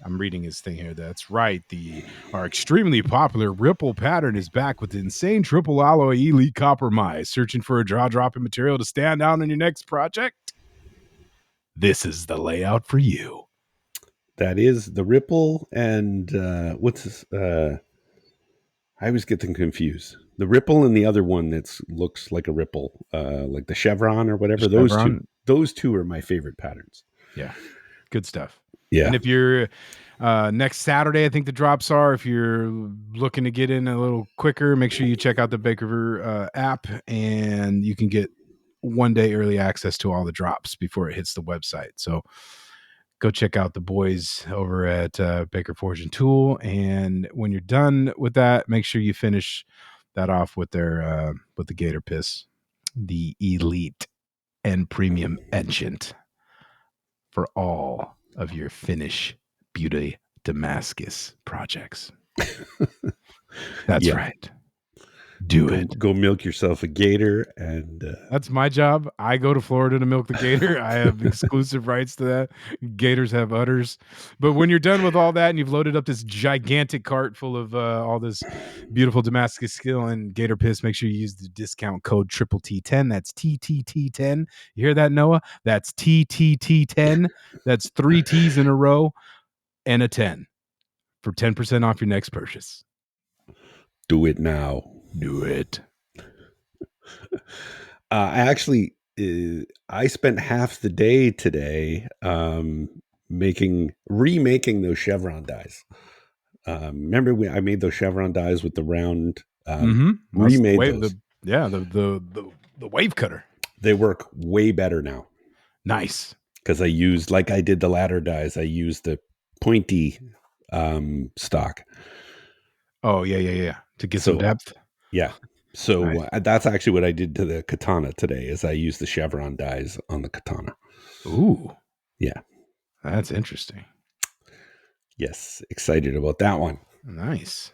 I'm reading his thing here. That's right. Our extremely popular Ripple pattern is back with the insane triple alloy Elite Copper My. Searching for a jaw dropping material to stand out in your next project? This is the layout for you. That is the Ripple and what's this? I always get them confused. The Ripple and the other one that looks like a ripple, like the Chevron or whatever. Chevron. Those two are my favorite patterns. Yeah, good stuff. Yeah. And if you're next Saturday, I think the drops are. If you're looking to get in a little quicker, make sure you check out the Baker app, and you can get 1 day early access to all the drops before it hits the website. So go check out the boys over at Baker Forge and Tool, and when you're done with that, make sure you finish that off with the Gator Piss, the Elite and Premium Ancient, for all of your Finnish beauty Damascus projects. That's right. Go milk yourself a gator, and that's my job. I go to Florida to milk the gator. I have exclusive rights to that. Gators have udders. But when you're done with all that and you've loaded up this gigantic cart full of all this beautiful Damascus skill and gator piss, make sure you use the discount code triple T10. That's TTT10. You hear that, Noah? That's TTT10. That's 3 T's in a row and a 10 for 10% off your next purchase. do it now. Do it. I spent half the day today remaking those chevron dies. Remember I made those chevron dies with the round. Remade those. The wave cutter. They work way better now. Nice. Because I used, like I did the ladder dies, I used the pointy stock. Oh, yeah. To get some depth. Yeah. So that's actually what I did to the katana today is I used the chevron dies on the katana. Ooh. Yeah. That's interesting. Yes. Excited about that one. Nice.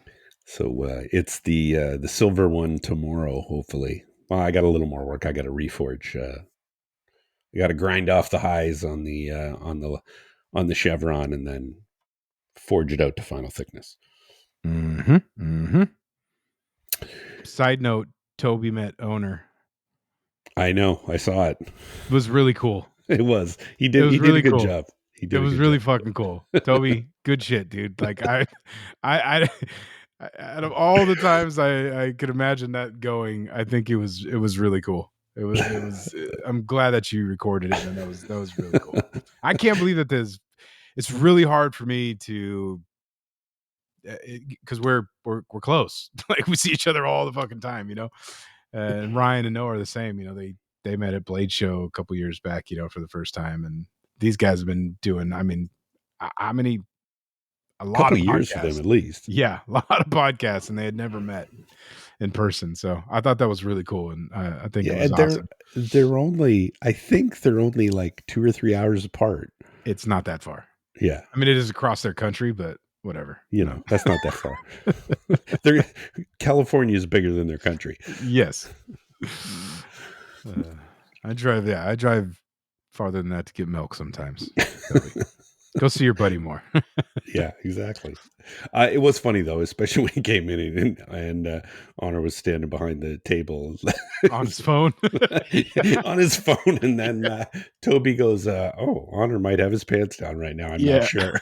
So it's the silver one tomorrow, hopefully. Well, I got a little more work. I got to reforge. I got to grind off the highs on the chevron and then forge it out to final thickness. Mm-hmm. Mm-hmm. Side note: Toby met owner. I know. I saw it. It was really cool. It was. He It did. was He did a really good cool. job. He It did a was good really job. fucking cool. Toby, good shit, dude. Like I out of all the times I could imagine that going, I think it was really cool. It was. I'm glad that you recorded it, man. That was really cool. I can't believe that this. It's really hard for me to because we're close. Like we see each other all the fucking time, you know. And Ryan and Noah are the same. You know, they met at Blade Show a couple years back, you know, for the first time, and these guys have been doing. I mean, how many? A A lot couple of of years for them podcasts. at least. Yeah, a lot of podcasts, and they had never met in person. So I thought that was really cool, and I think it Yeah, was awesome. they're only. I think they're only like 2 or 3 hours apart. It's not that far. Yeah, I mean, it is across their country, but whatever. you No. know that's not that far. They're California is bigger than their country. Yes. I drive. Yeah, I drive farther than that to get milk sometimes. Toby. Go see your buddy more. Yeah, exactly. It was funny though, especially when he came in and Honor was standing behind the table On his phone. on his phone, and then Toby goes, "Oh, Honor might have his pants down right now. I'm not Yeah. sure."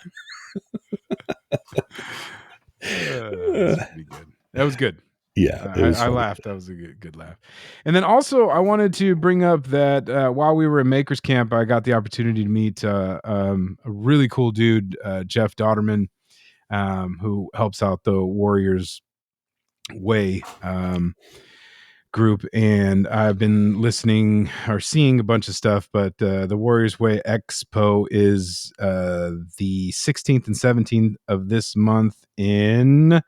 That's pretty good. That was good. Yeah, it was I funny. laughed. That was a good laugh. And then also, I wanted to bring up that while we were in Makers Camp, I got the opportunity to meet a really cool dude, Jeff Dodderman, who helps out the Warriors Way group. And I've been listening or seeing a bunch of stuff, but the Warriors Way Expo is the 16th and 17th of this month in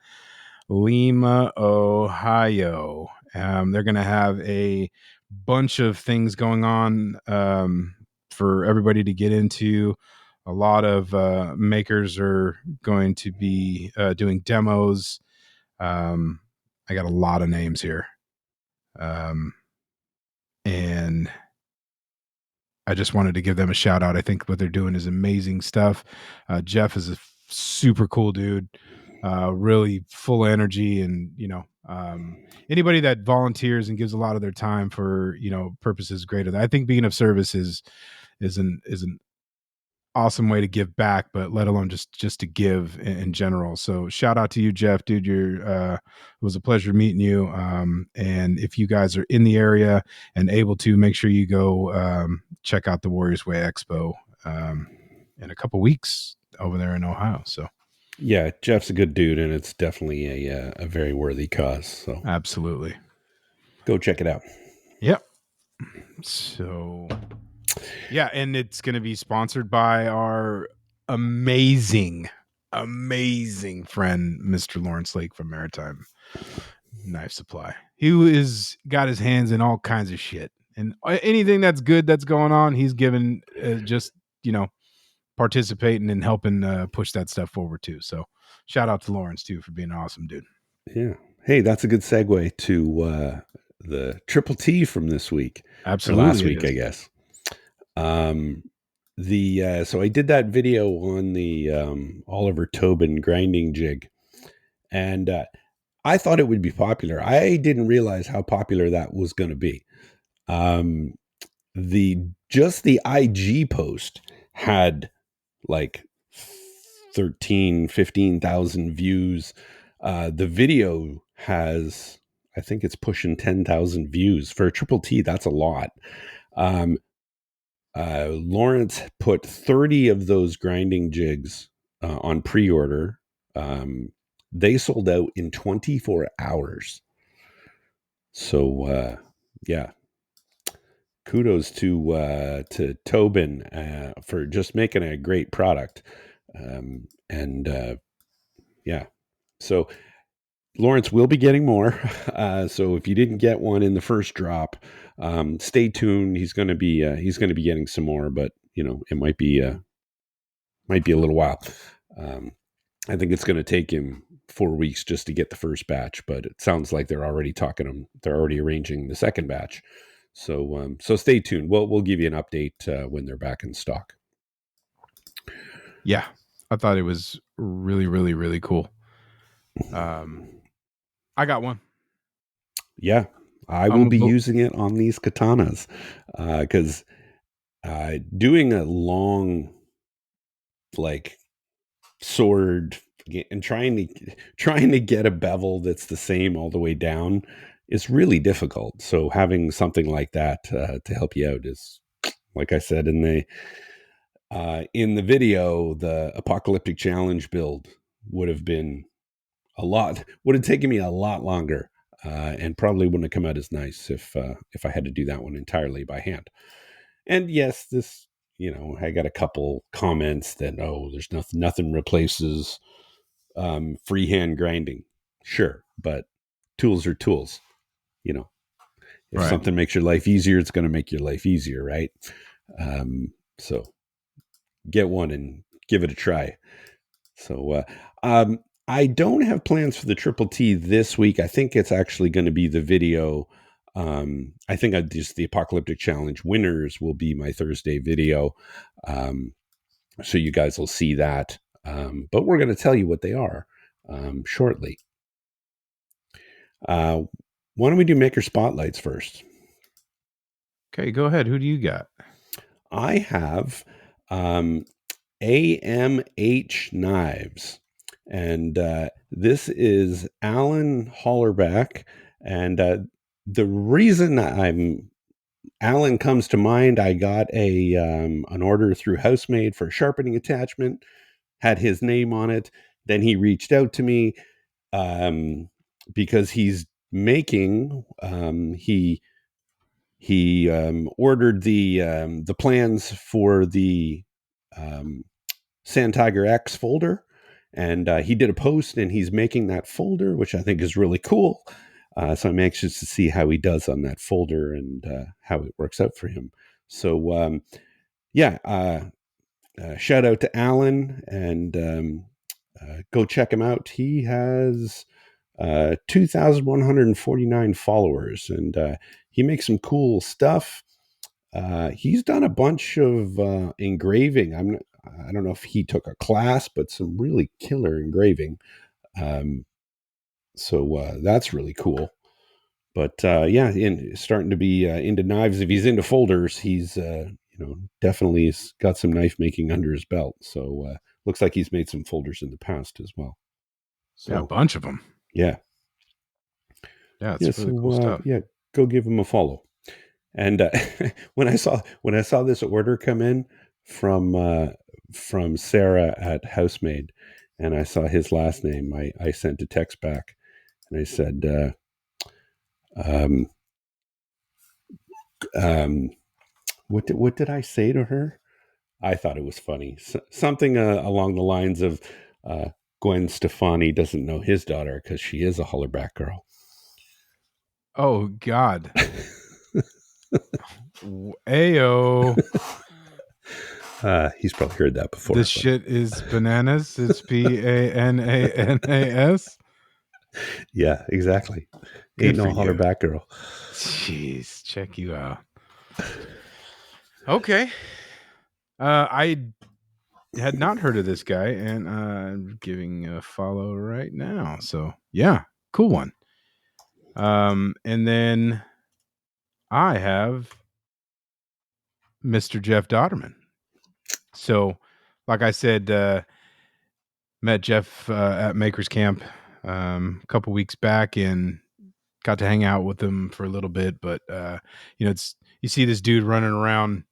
Lima, Ohio. They're going to have a bunch of things going on for everybody to get into. A lot of makers are going to be doing demos. I got a lot of names here. And I just wanted to give them a shout out. I think what they're doing is amazing stuff. Jeff is a super cool dude, really full energy, and anybody that volunteers and gives a lot of their time for purposes greater. I think being of service is an awesome way to give back, but let alone just to give in general. So shout out to you, Jeff, dude. It was a pleasure meeting you. And if you guys are in the area and able to, make sure you go check out the Warriors Way Expo in a couple weeks over there in Ohio. So Yeah, Jeff's a good dude, and it's definitely a very worthy cause. So absolutely. go check it out. Yep. So yeah, and it's going to be sponsored by our amazing friend, Mr. Lawrence Lake from Maritime Knife Supply. He is got his hands in all kinds of shit, and anything that's good that's going on, he's given just participating and helping push that stuff forward too. So shout out to Lawrence too for being an awesome dude. Yeah. Hey, that's a good segue to the Triple T from this week or last Absolutely, week, I guess. So I did that video on the Oliver Tobin grinding jig, and I thought it would be popular. I didn't realize how popular that was going to be. Um, the IG post had like 15,000 views. The video has, I think it's pushing 10,000 views for a Triple T. That's a lot. Lawrence put 30 of those grinding jigs on pre-order. They sold out in 24 hours. So yeah, kudos to Tobin for just making a great product. And yeah, so Lawrence will be getting more. So if you didn't get one in the first drop, stay tuned. He's going to be getting some more, but it might be a little while. I think it's going to take him 4 weeks just to get the first batch, but it sounds like they're already they're already arranging the second batch. So stay tuned. We'll give you an update when they're back in stock. Yeah, I thought it was really, really, really cool. I got one. Yeah, I will be using it on these katanas because doing a long, like, sword and trying to get a bevel that's the same all the way down is really difficult. So having something like that to help you out is, like I said in the video, the apocalyptic challenge build would have been would have taken me a lot longer, and probably wouldn't have come out as nice if I had to do that one entirely by hand. And yes, this, I got a couple comments that, oh, there's nothing replaces freehand grinding. Sure, but tools are tools. You know, if Right. something makes your life easier, it's going to make your life easier, right? So get one and give it a try. So I don't have plans for the Triple T this week. I think it's actually going to be the video. I think the Apocalyptic Challenge winners will be my Thursday video. So you guys will see that. But we're going to tell you what they are shortly. Why don't we do maker spotlights first? Okay, go ahead. Who do you got? I have AMH Knives. And this is Alan Hollerback. And the reason Alan comes to mind, I got an order through Housemade for a sharpening attachment, had his name on it. Then he reached out to me because he's making, he ordered the plans for the Sand Tiger X folder, and he did a post, and he's making that folder, which I think is really cool. So I'm anxious to see how he does on that folder and how it works out for him. So shout out to Alan, and go check him out. He has 2,149 followers, and he makes some cool stuff. He's done a bunch of engraving. I don't know if he took a class, but some really killer engraving. So that's really cool. But starting to be into knives. If he's into folders, he's definitely got some knife making under his belt. So looks like he's made some folders in the past as well. So Yeah, a bunch of them. Yeah, it's really cool stuff. Go give him a follow. And when I saw this order come in from Sarah at Housemade, and I saw his last name, I sent a text back, and I said, what did I say to her? I thought it was funny, something along the lines of Gwen Stefani doesn't know his daughter because she is a Hollerback girl. Oh God. Ayo. He's probably heard that before. This shit is bananas. It's Pananas. Yeah, exactly. Good Ain't no for you. Hollerback girl. Jeez, check you out. Okay. I had not heard of this guy, and I'm giving a follow right now. So yeah, cool one. And then I have Mr. Jeff Dotterman. So, like I said, met Jeff at Maker's Camp a couple weeks back and got to hang out with him for a little bit. But it's you see this dude running around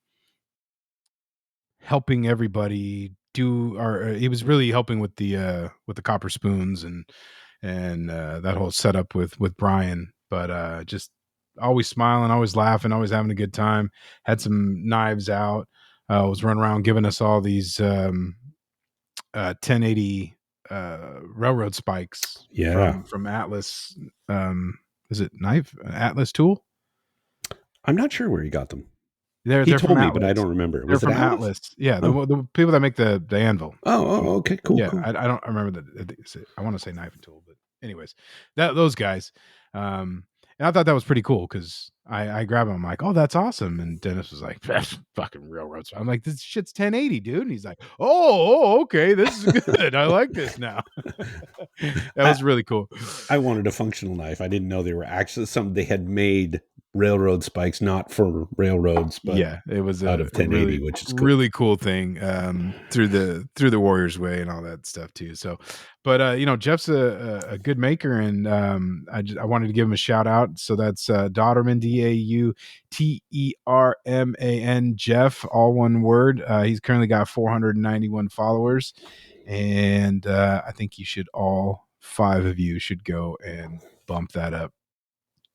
helping everybody do, or he was really helping with the copper spoons and that whole setup with Brian. But just always smiling, always laughing, always having a good time. Had some knives out. Was running around giving us all these 1080 railroad spikes from Atlas. Is it Atlas tool? I'm not sure where he got them. He They're from told me, but I Atlas. don't remember. They're Was it from Atlas? Atlas. Yeah, Oh. the people that make the anvil. Oh, okay, cool, Yeah, cool. I don't remember I want to say knife and tool, but anyways, those guys. And I thought that was pretty cool because I grabbed him. I'm like, oh, that's awesome. And Dennis was like, that's fucking railroads. I'm like, this shit's 1080, dude. And he's like, okay, this is good. I like this now. That was really cool. I wanted a functional knife. I didn't know they were actually some they had made railroad spikes, not for railroads, but Yeah, it was out a of 1080, really, which is cool. really cool thing through the Warriors way and all that stuff too. So, but Jeff's a good maker, and I wanted to give him a shout out. So that's Dauterman, Dauterman, Jeff, all one word. He's currently got 491 followers, and I think you should all 5 of you should go and bump that up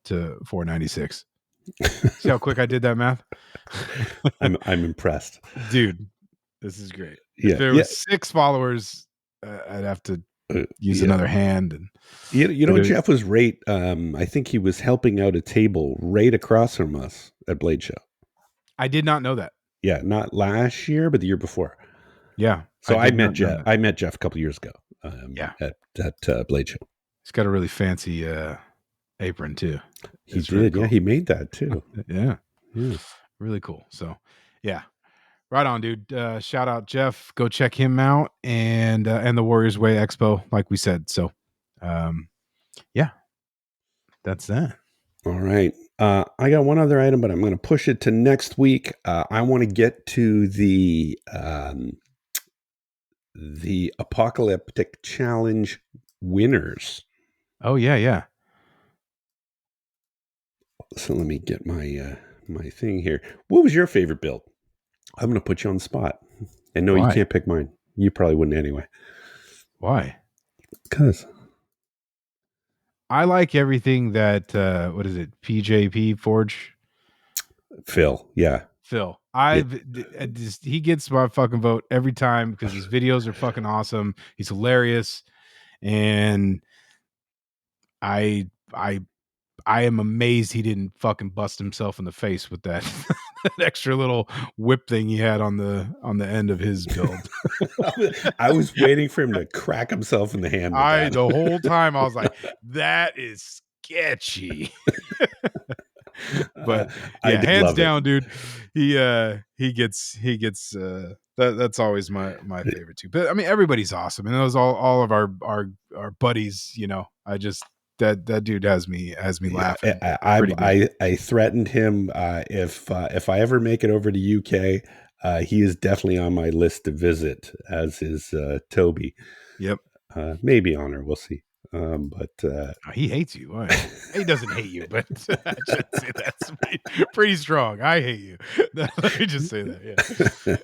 to 496. See how quick I did that math? I'm impressed. Dude, this is great. If Yeah, there yeah. was 6 followers, I'd have to use Yeah. another hand. And Jeff was right. I think he was helping out a table right across from us at Blade Show. I did not know that. Yeah, not last year, but the year before. Yeah, So I did met not know Jeff. that. I met Jeff a couple years ago. Yeah. At Blade Show. He's got a really fancy apron too. He It's really did. Yeah, cool. he made that too. Yeah, Yeah. really cool. So, yeah, right on, dude. Shout out Jeff. Go check him out, and the Warriors Way Expo, like we said. So, yeah, that's that. All right. I got one other item, but I'm going to push it to next week. I want to get to the Apocalyptic Challenge winners. Oh yeah. So let me get my my thing here. What was your favorite build? I'm going to put you on the spot. And no, Why? you can't pick mine. You probably wouldn't anyway. Why? Because I like everything that what is it? PJP Forge Phil, yeah. Phil. He gets my fucking vote every time because his videos are fucking awesome. He's hilarious, and I am amazed he didn't fucking bust himself in the face with that, that extra little whip thing he had on the end of his build. I was waiting for him to crack himself in the hand with that. The whole time I was like, that is sketchy. But yeah, hands down, dude. He gets that's always my favorite too. But I mean, everybody's awesome, and those all of our buddies. I just that dude has me laughing. I threatened him if I ever make it over to UK, he is definitely on my list to visit, as is Toby. Yep. Maybe Honor, we'll see. But he hates you. He doesn't hate you, but I should say that's pretty strong. I hate you. Let me just say that.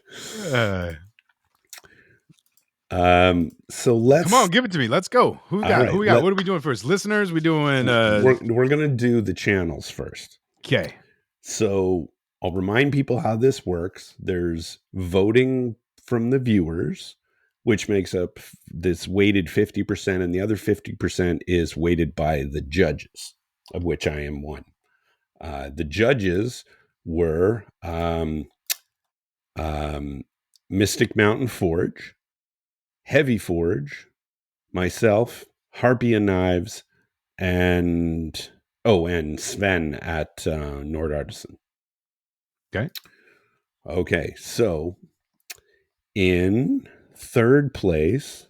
Yeah. So let's come on, give it to me. Let's go. Who we got? Right, Who we got? What are we doing first? Listeners, we doing. We're gonna do the channels first. Okay. So I'll remind people how this works. There's voting from the viewers, which makes up this weighted 50%, and the other 50% is weighted by the judges, of which I am one. The judges were Mystic Mountain Forge, Heavy Forge, myself, Harpy and Knives, and Sven at Nord Artisan. Okay, so in third place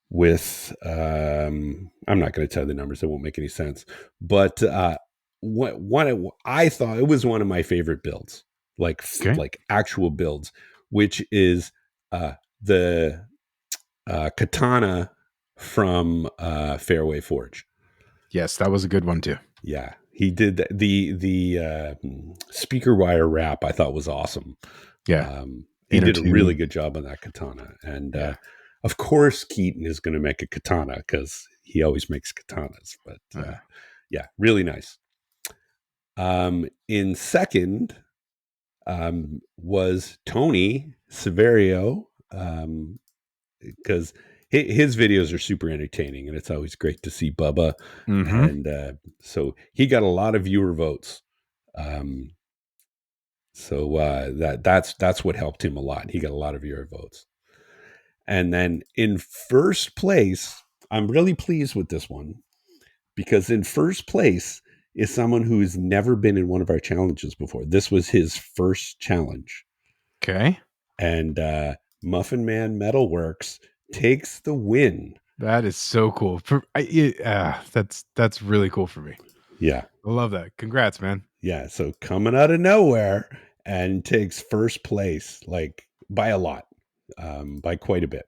with I'm not going to tell the numbers, it won't make any sense, but I thought it was one of my favorite builds, like actual builds, which is the katana from Fairway Forge. Yes, that was a good one too. Yeah, he did the speaker wire wrap. I thought was awesome. Yeah, he did a really good job on that katana, and of course Keaton is going to make a katana because he always makes katanas. But yeah, really nice. In second was Tony Severio, because his videos are super entertaining, and it's always great to see Bubba. And so he got a lot of viewer votes. So that's what helped him a lot. He got a lot of viewer votes. And then in first place, I'm really pleased with this one because in first place is someone who's never been in one of our challenges before. This was his first challenge. Okay. And Muffin Man Metalworks takes the win. That is so cool. That's really cool for me. Yeah. I love that. Congrats, man. Yeah. So coming out of nowhere and takes first place, like by a lot, by quite a bit.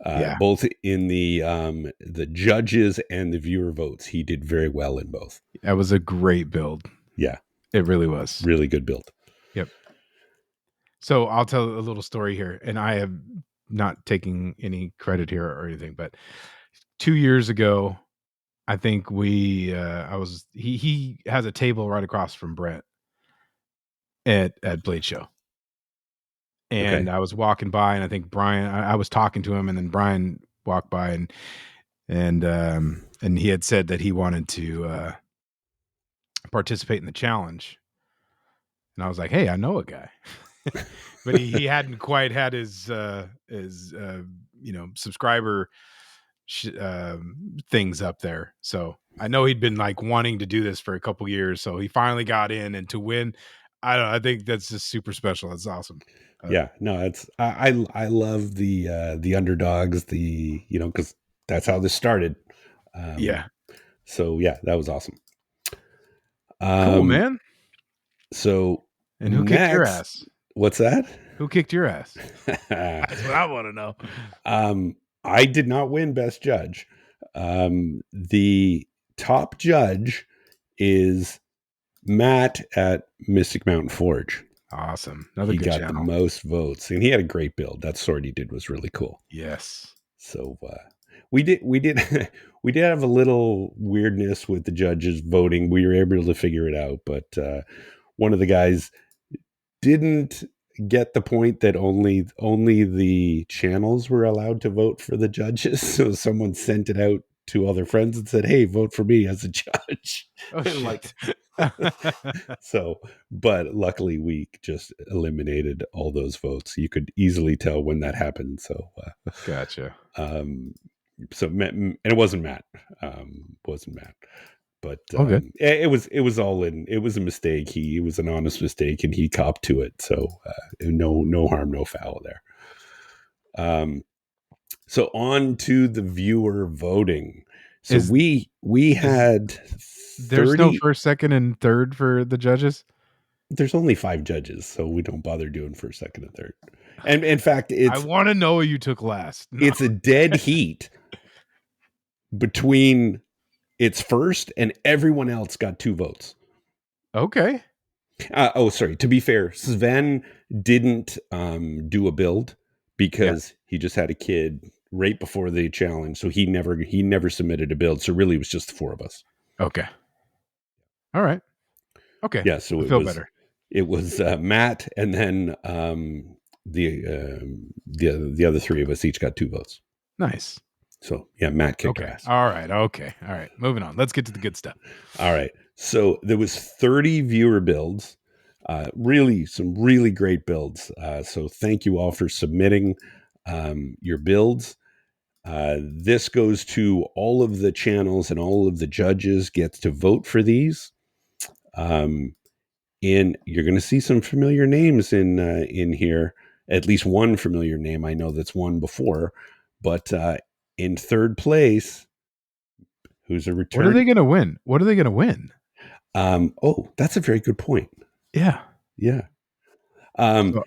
Yeah. Both in the judges and the viewer votes. He did very well in both. That was a great build. Yeah. It really was. Really good build. Yep. So I'll tell a little story here, and I am not taking any credit here or anything, but 2 years ago, I think he has a table right across from Brett at Blade Show. And Okay. I was walking by, and I think I was talking to him, and then Brian walked by, and he had said that he wanted to participate in the challenge. And I was like, "Hey, I know a guy," but he hadn't quite had his subscriber things up there. So I know he'd been like wanting to do this for a couple years. So he finally got in, and to win, I don't know, I think that's just super special. That's awesome. Yeah. No, it's I love the underdogs, because that's how this started. Yeah. So yeah, that was awesome. Cool, man. So And who kicked your next, ass? what's that? Who kicked your ass? That's what I want to know. I did not win Best Judge. The top judge is Matt at Mystic Mountain Forge. Awesome. Another He good got the channel. most votes, and he had a great build. That sword he did was really cool. Yes. So we did we did have a little weirdness with the judges voting. We were able to figure it out, but one of the guys didn't get the point that only the channels were allowed to vote for the judges. So someone sent it out to all their friends and said, "Hey, vote for me as a judge." Oh, And like, shit. so, but luckily we just eliminated all those votes. You could easily tell when that happened. So, Gotcha. and it wasn't Matt. Wasn't Matt. But All good. it was all in. It was a mistake. It was an honest mistake, and he copped to it. So no harm, no foul there. So on to the viewer voting. So Is we had there's no 30. first, second, and third for the judges? There's only 5 judges, so we don't bother doing first, second, and third. And in fact, I want to know you took last. No. it's a dead heat between its first and everyone else got 2 votes. Okay. Sorry. To be fair, Sven didn't do a build because he just had a kid right before the challenge, so he never submitted a build. So really, it was just the 4 of us. Okay. All right. Okay. Yeah. So I feel better. It was Matt, and then the other 3 of us each got 2 votes. Nice. So yeah, Matt kicked Okay. ass. All right. Okay. All right. Moving on. Let's get to the good stuff. All right. So there was 30 viewer builds. Really, some really great builds. So thank you all for submitting your builds. This goes to all of the channels, and all of the judges gets to vote for these. And you're going to see some familiar names in here. At least one familiar name I know that's won before. But in third place, who's a return? What are they going to win? What are they going to win? That's a very good point. Yeah. Yeah. So,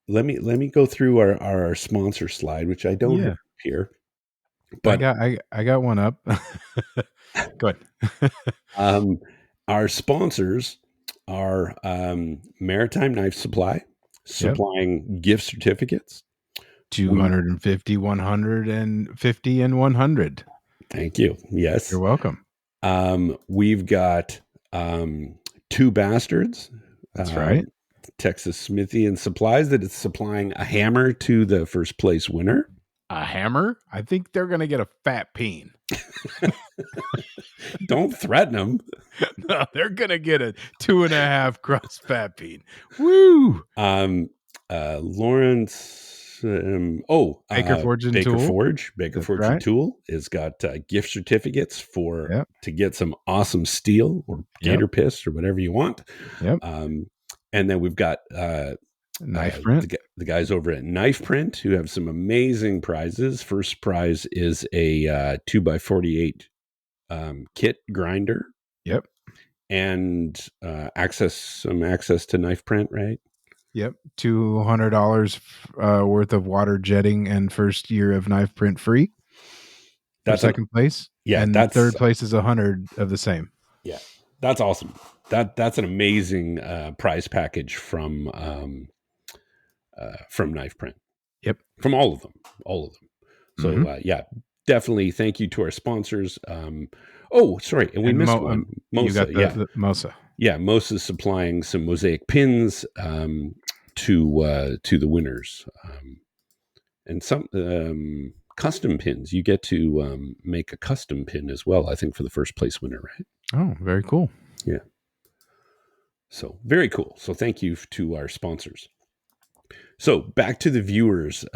Let me go through our sponsor slide, which I don't have here. But I got one up. Go ahead. Our sponsors are Maritime Knife Supply, supplying gift certificates. 250, 150, and 100. Thank you. Yes. You're welcome. We've got 2 Basterds. That's right. Texas Smithy and Supplies, that is supplying a hammer to the first place winner. A hammer? I think they're going to get a fat peen. Don't threaten them. No, they're gonna get a 2.5 cross fat bean. Woo! Lawrence, Baker Forge and Baker Tool. Forge, Baker That's Forge and right. Tool has got gift certificates Yep. to get some awesome steel or Yep. gator piss or whatever you want. Yep. And then we've got Knife print. the guys over at Knife Print who have some amazing prizes. First prize is a 2x48 kit grinder. Yep. And access to knife print, right? Yep. $200 worth of water jetting and first year of knife print free for second place. Yeah, and third place is 100 of the same. Yeah, that's awesome. That's an amazing prize package from Knife Print. Yep. From all of them. So yeah, definitely thank you to our sponsors. Sorry, and we missed one. Mosa, you got the Mosa. Yeah, Mosa's supplying some mosaic pins to the winners, and some custom pins. You get to make a custom pin as well, I think, for the first place winner, right? Oh, very cool. Yeah. So very cool. So thank you to our sponsors. So back to the viewers.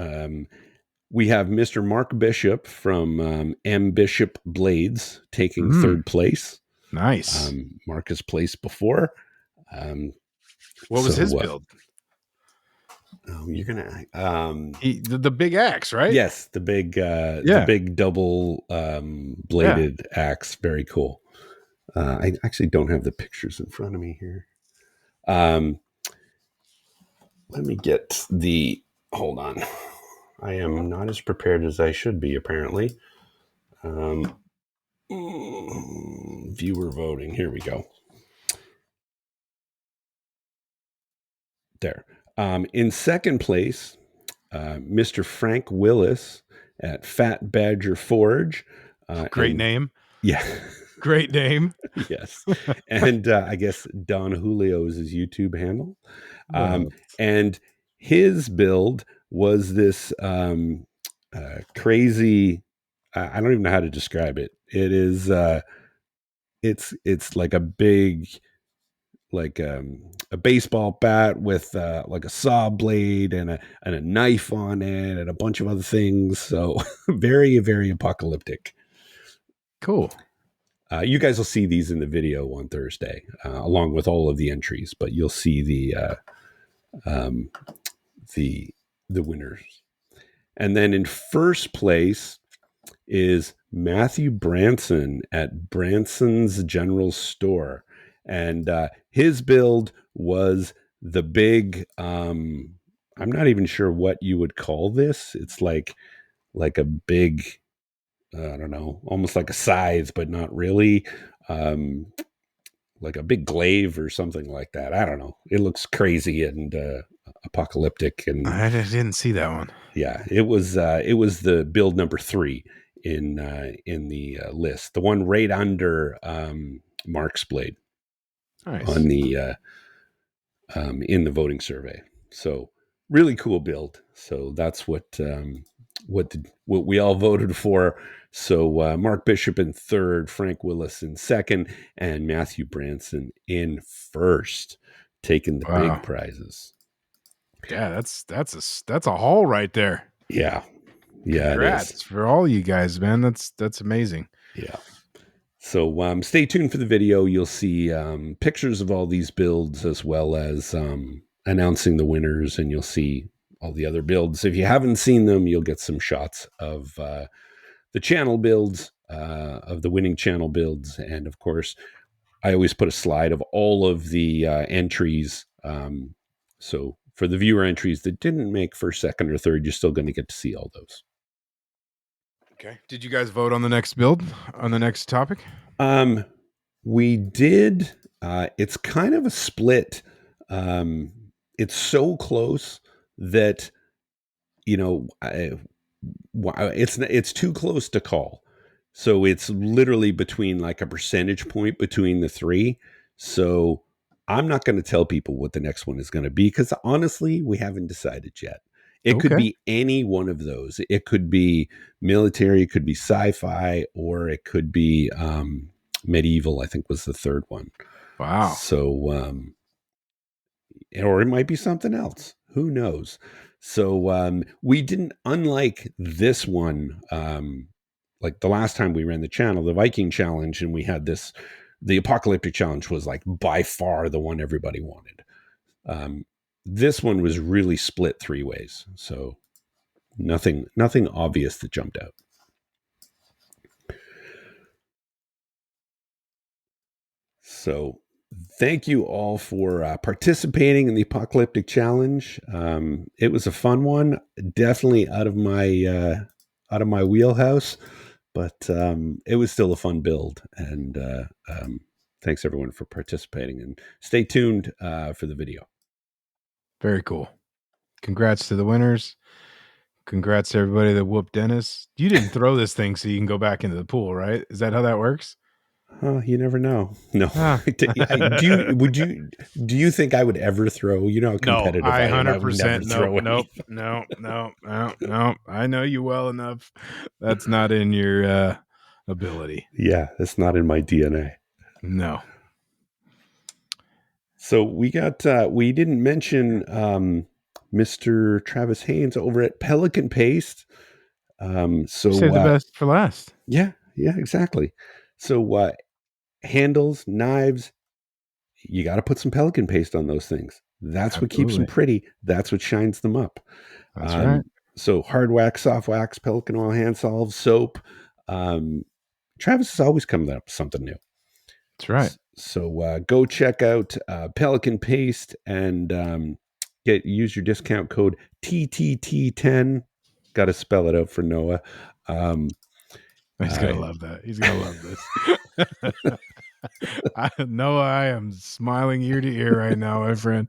We have Mr. Mark Bishop from M. Bishop Blades taking third place. Nice. Mark has placed before. What was his build? You're gonna the big axe, right? Yes, the big double bladed axe. Very cool. I actually don't have the pictures in front of me here. Let me get hold on. I am not as prepared as I should be, apparently. Viewer voting. Here we go. There. In second place, Mr. Frank Willis at Fat Badger Forge. Great name. Yeah. Great name. Yes. And I guess Don Julio is his YouTube handle. And his build was this crazy, I don't even know how to describe it. It is, it's like a big, like a baseball bat with like a saw blade and a knife on it and a bunch of other things. So very, very apocalyptic. Cool. You guys will see these in the video on Thursday, along with all of the entries, but you'll see the winners. And then in first place is Matthew Branson at Branson's General Store. And his build was the big, I'm not even sure what you would call this. It's like a big, I don't know, almost like a scythe, but not really. Like a big glaive or something like that. I don't know. It looks crazy and apocalyptic. And I didn't see that one. Yeah, it was the build number 3 in the list. The one right under Mark's blade. Nice. On the in the voting survey. So really cool build. So that's what we all voted for. So Mark Bishop in third, Frank Willis in second, and Matthew Branson in first, taking the big prizes. Yeah, that's a haul right there. Yeah. Congrats for all you guys, man. That's amazing. Yeah. So stay tuned for the video. You'll see pictures of all these builds as well as announcing the winners, and you'll see all the other builds. If you haven't seen them, you'll get some shots of the channel builds, of the winning channel builds. And of course, I always put a slide of all of the entries. So for the viewer entries that didn't make first, second, or third, you're still going to get to see all those. Okay. Did you guys vote on the next build, on the next topic? We did. It's kind of a split. It's so close that, it's too close to call. So it's literally between like a percentage point between the three. So I'm not going to tell people what the next one is going to be, because honestly, we haven't decided yet. It could be any one of those. It could be military, it could be sci-fi, or it could be Medieval, I think, was the third one. Wow. So, or it might be something else. Who knows? So we didn't, unlike this one, like the last time we ran the channel, the Viking challenge, and we had this, the apocalyptic challenge was like by far the one everybody wanted. This one was really split 3 ways. So nothing obvious that jumped out. So thank you all for participating in the apocalyptic challenge. It was a fun one, definitely out of my wheelhouse, but it was still a fun build. And thanks everyone for participating, and stay tuned for the video. Very cool. Congrats to the winners. Congrats to everybody that whooped Dennis. You didn't throw this thing so you can go back into the pool, right? Is that how that works? You never know. No. Ah. Do you think I would ever throw? You know how competitive I am. I would never 100% throw anything. no. I know you well enough. That's not in your ability. Yeah, it's not in my DNA. No. So we didn't mention Mr. Travis Haynes over at Pelican Paste. Save the best for last. Yeah, exactly. So handles, knives, you got to put some Pelican Paste on those things. That's what keeps them pretty. That's what shines them up. That's right. So hard wax, soft wax, Pelican oil, hand solve, soap. Travis is always coming up with something new. That's right. So go check out Pelican Paste and use your discount code TTT10. Got to spell it out for Noah. He's gonna love that. He's gonna love this. Noah, I am smiling ear to ear right now, my friend.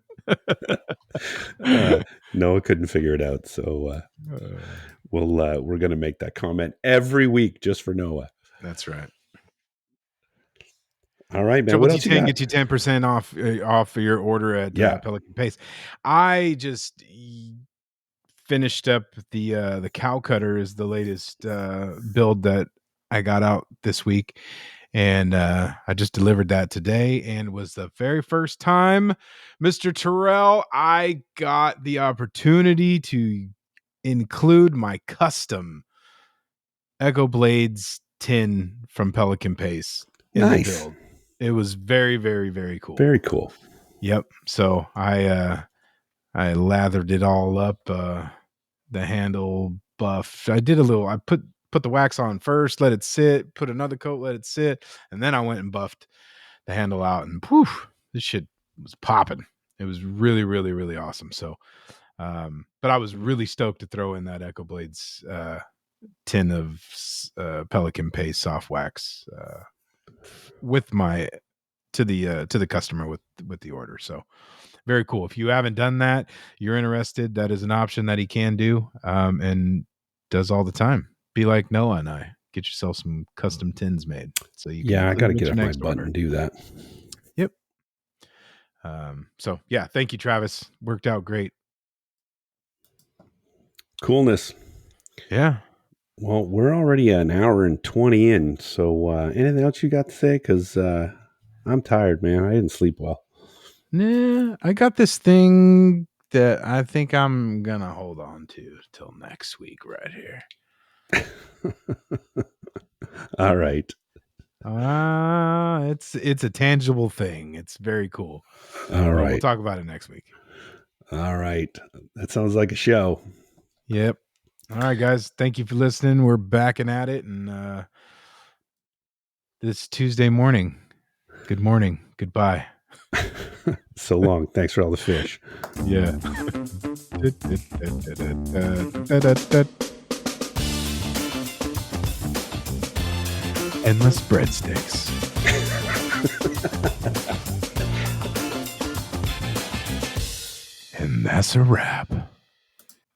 Noah couldn't figure it out, so we're gonna make that comment every week just for Noah. That's right. All right, man. Triple what else you got? Get you 10% off your order at Pelican Paste. I just finished up the cow cutter is the latest build that I got out this week, and I just delivered that today, and was the very first time, Mr. Tyrell, I got the opportunity to include my custom Echo Blades tin from Pelican Paste in the build. It was very, very, very cool. Very cool. Yep. So I lathered it all up. The handle buff. I did a little. I put the wax on first, let it sit. Put another coat, let it sit, and then I went and buffed the handle out. And poof, this shit was popping. It was really, really, really awesome. So, but I was really stoked to throw in that Echo Blades tin of Pelican Paste soft wax with my to the customer with the order. So very cool. If you haven't done that, you're interested, that is an option that he can do and does all the time. Be like Noah and I, get yourself some custom tins made. So you can I got to get off my butt and do that. Yep. So yeah, thank you, Travis. Worked out great. Coolness. Yeah. Well, we're already an hour and 20 in. So anything else you got to say? Because I'm tired, man. I didn't sleep well. Nah, I got this thing that I think I'm going to hold on to till next week right here. All right. It's a tangible thing. It's very cool. All right. We'll talk about it next week. All right. That sounds like a show. Yep. All right, guys. Thank you for listening. We're backing at it. And this Tuesday morning. Good morning. Goodbye. So long. Thanks for all the fish. Yeah. Endless breadsticks. And that's a wrap.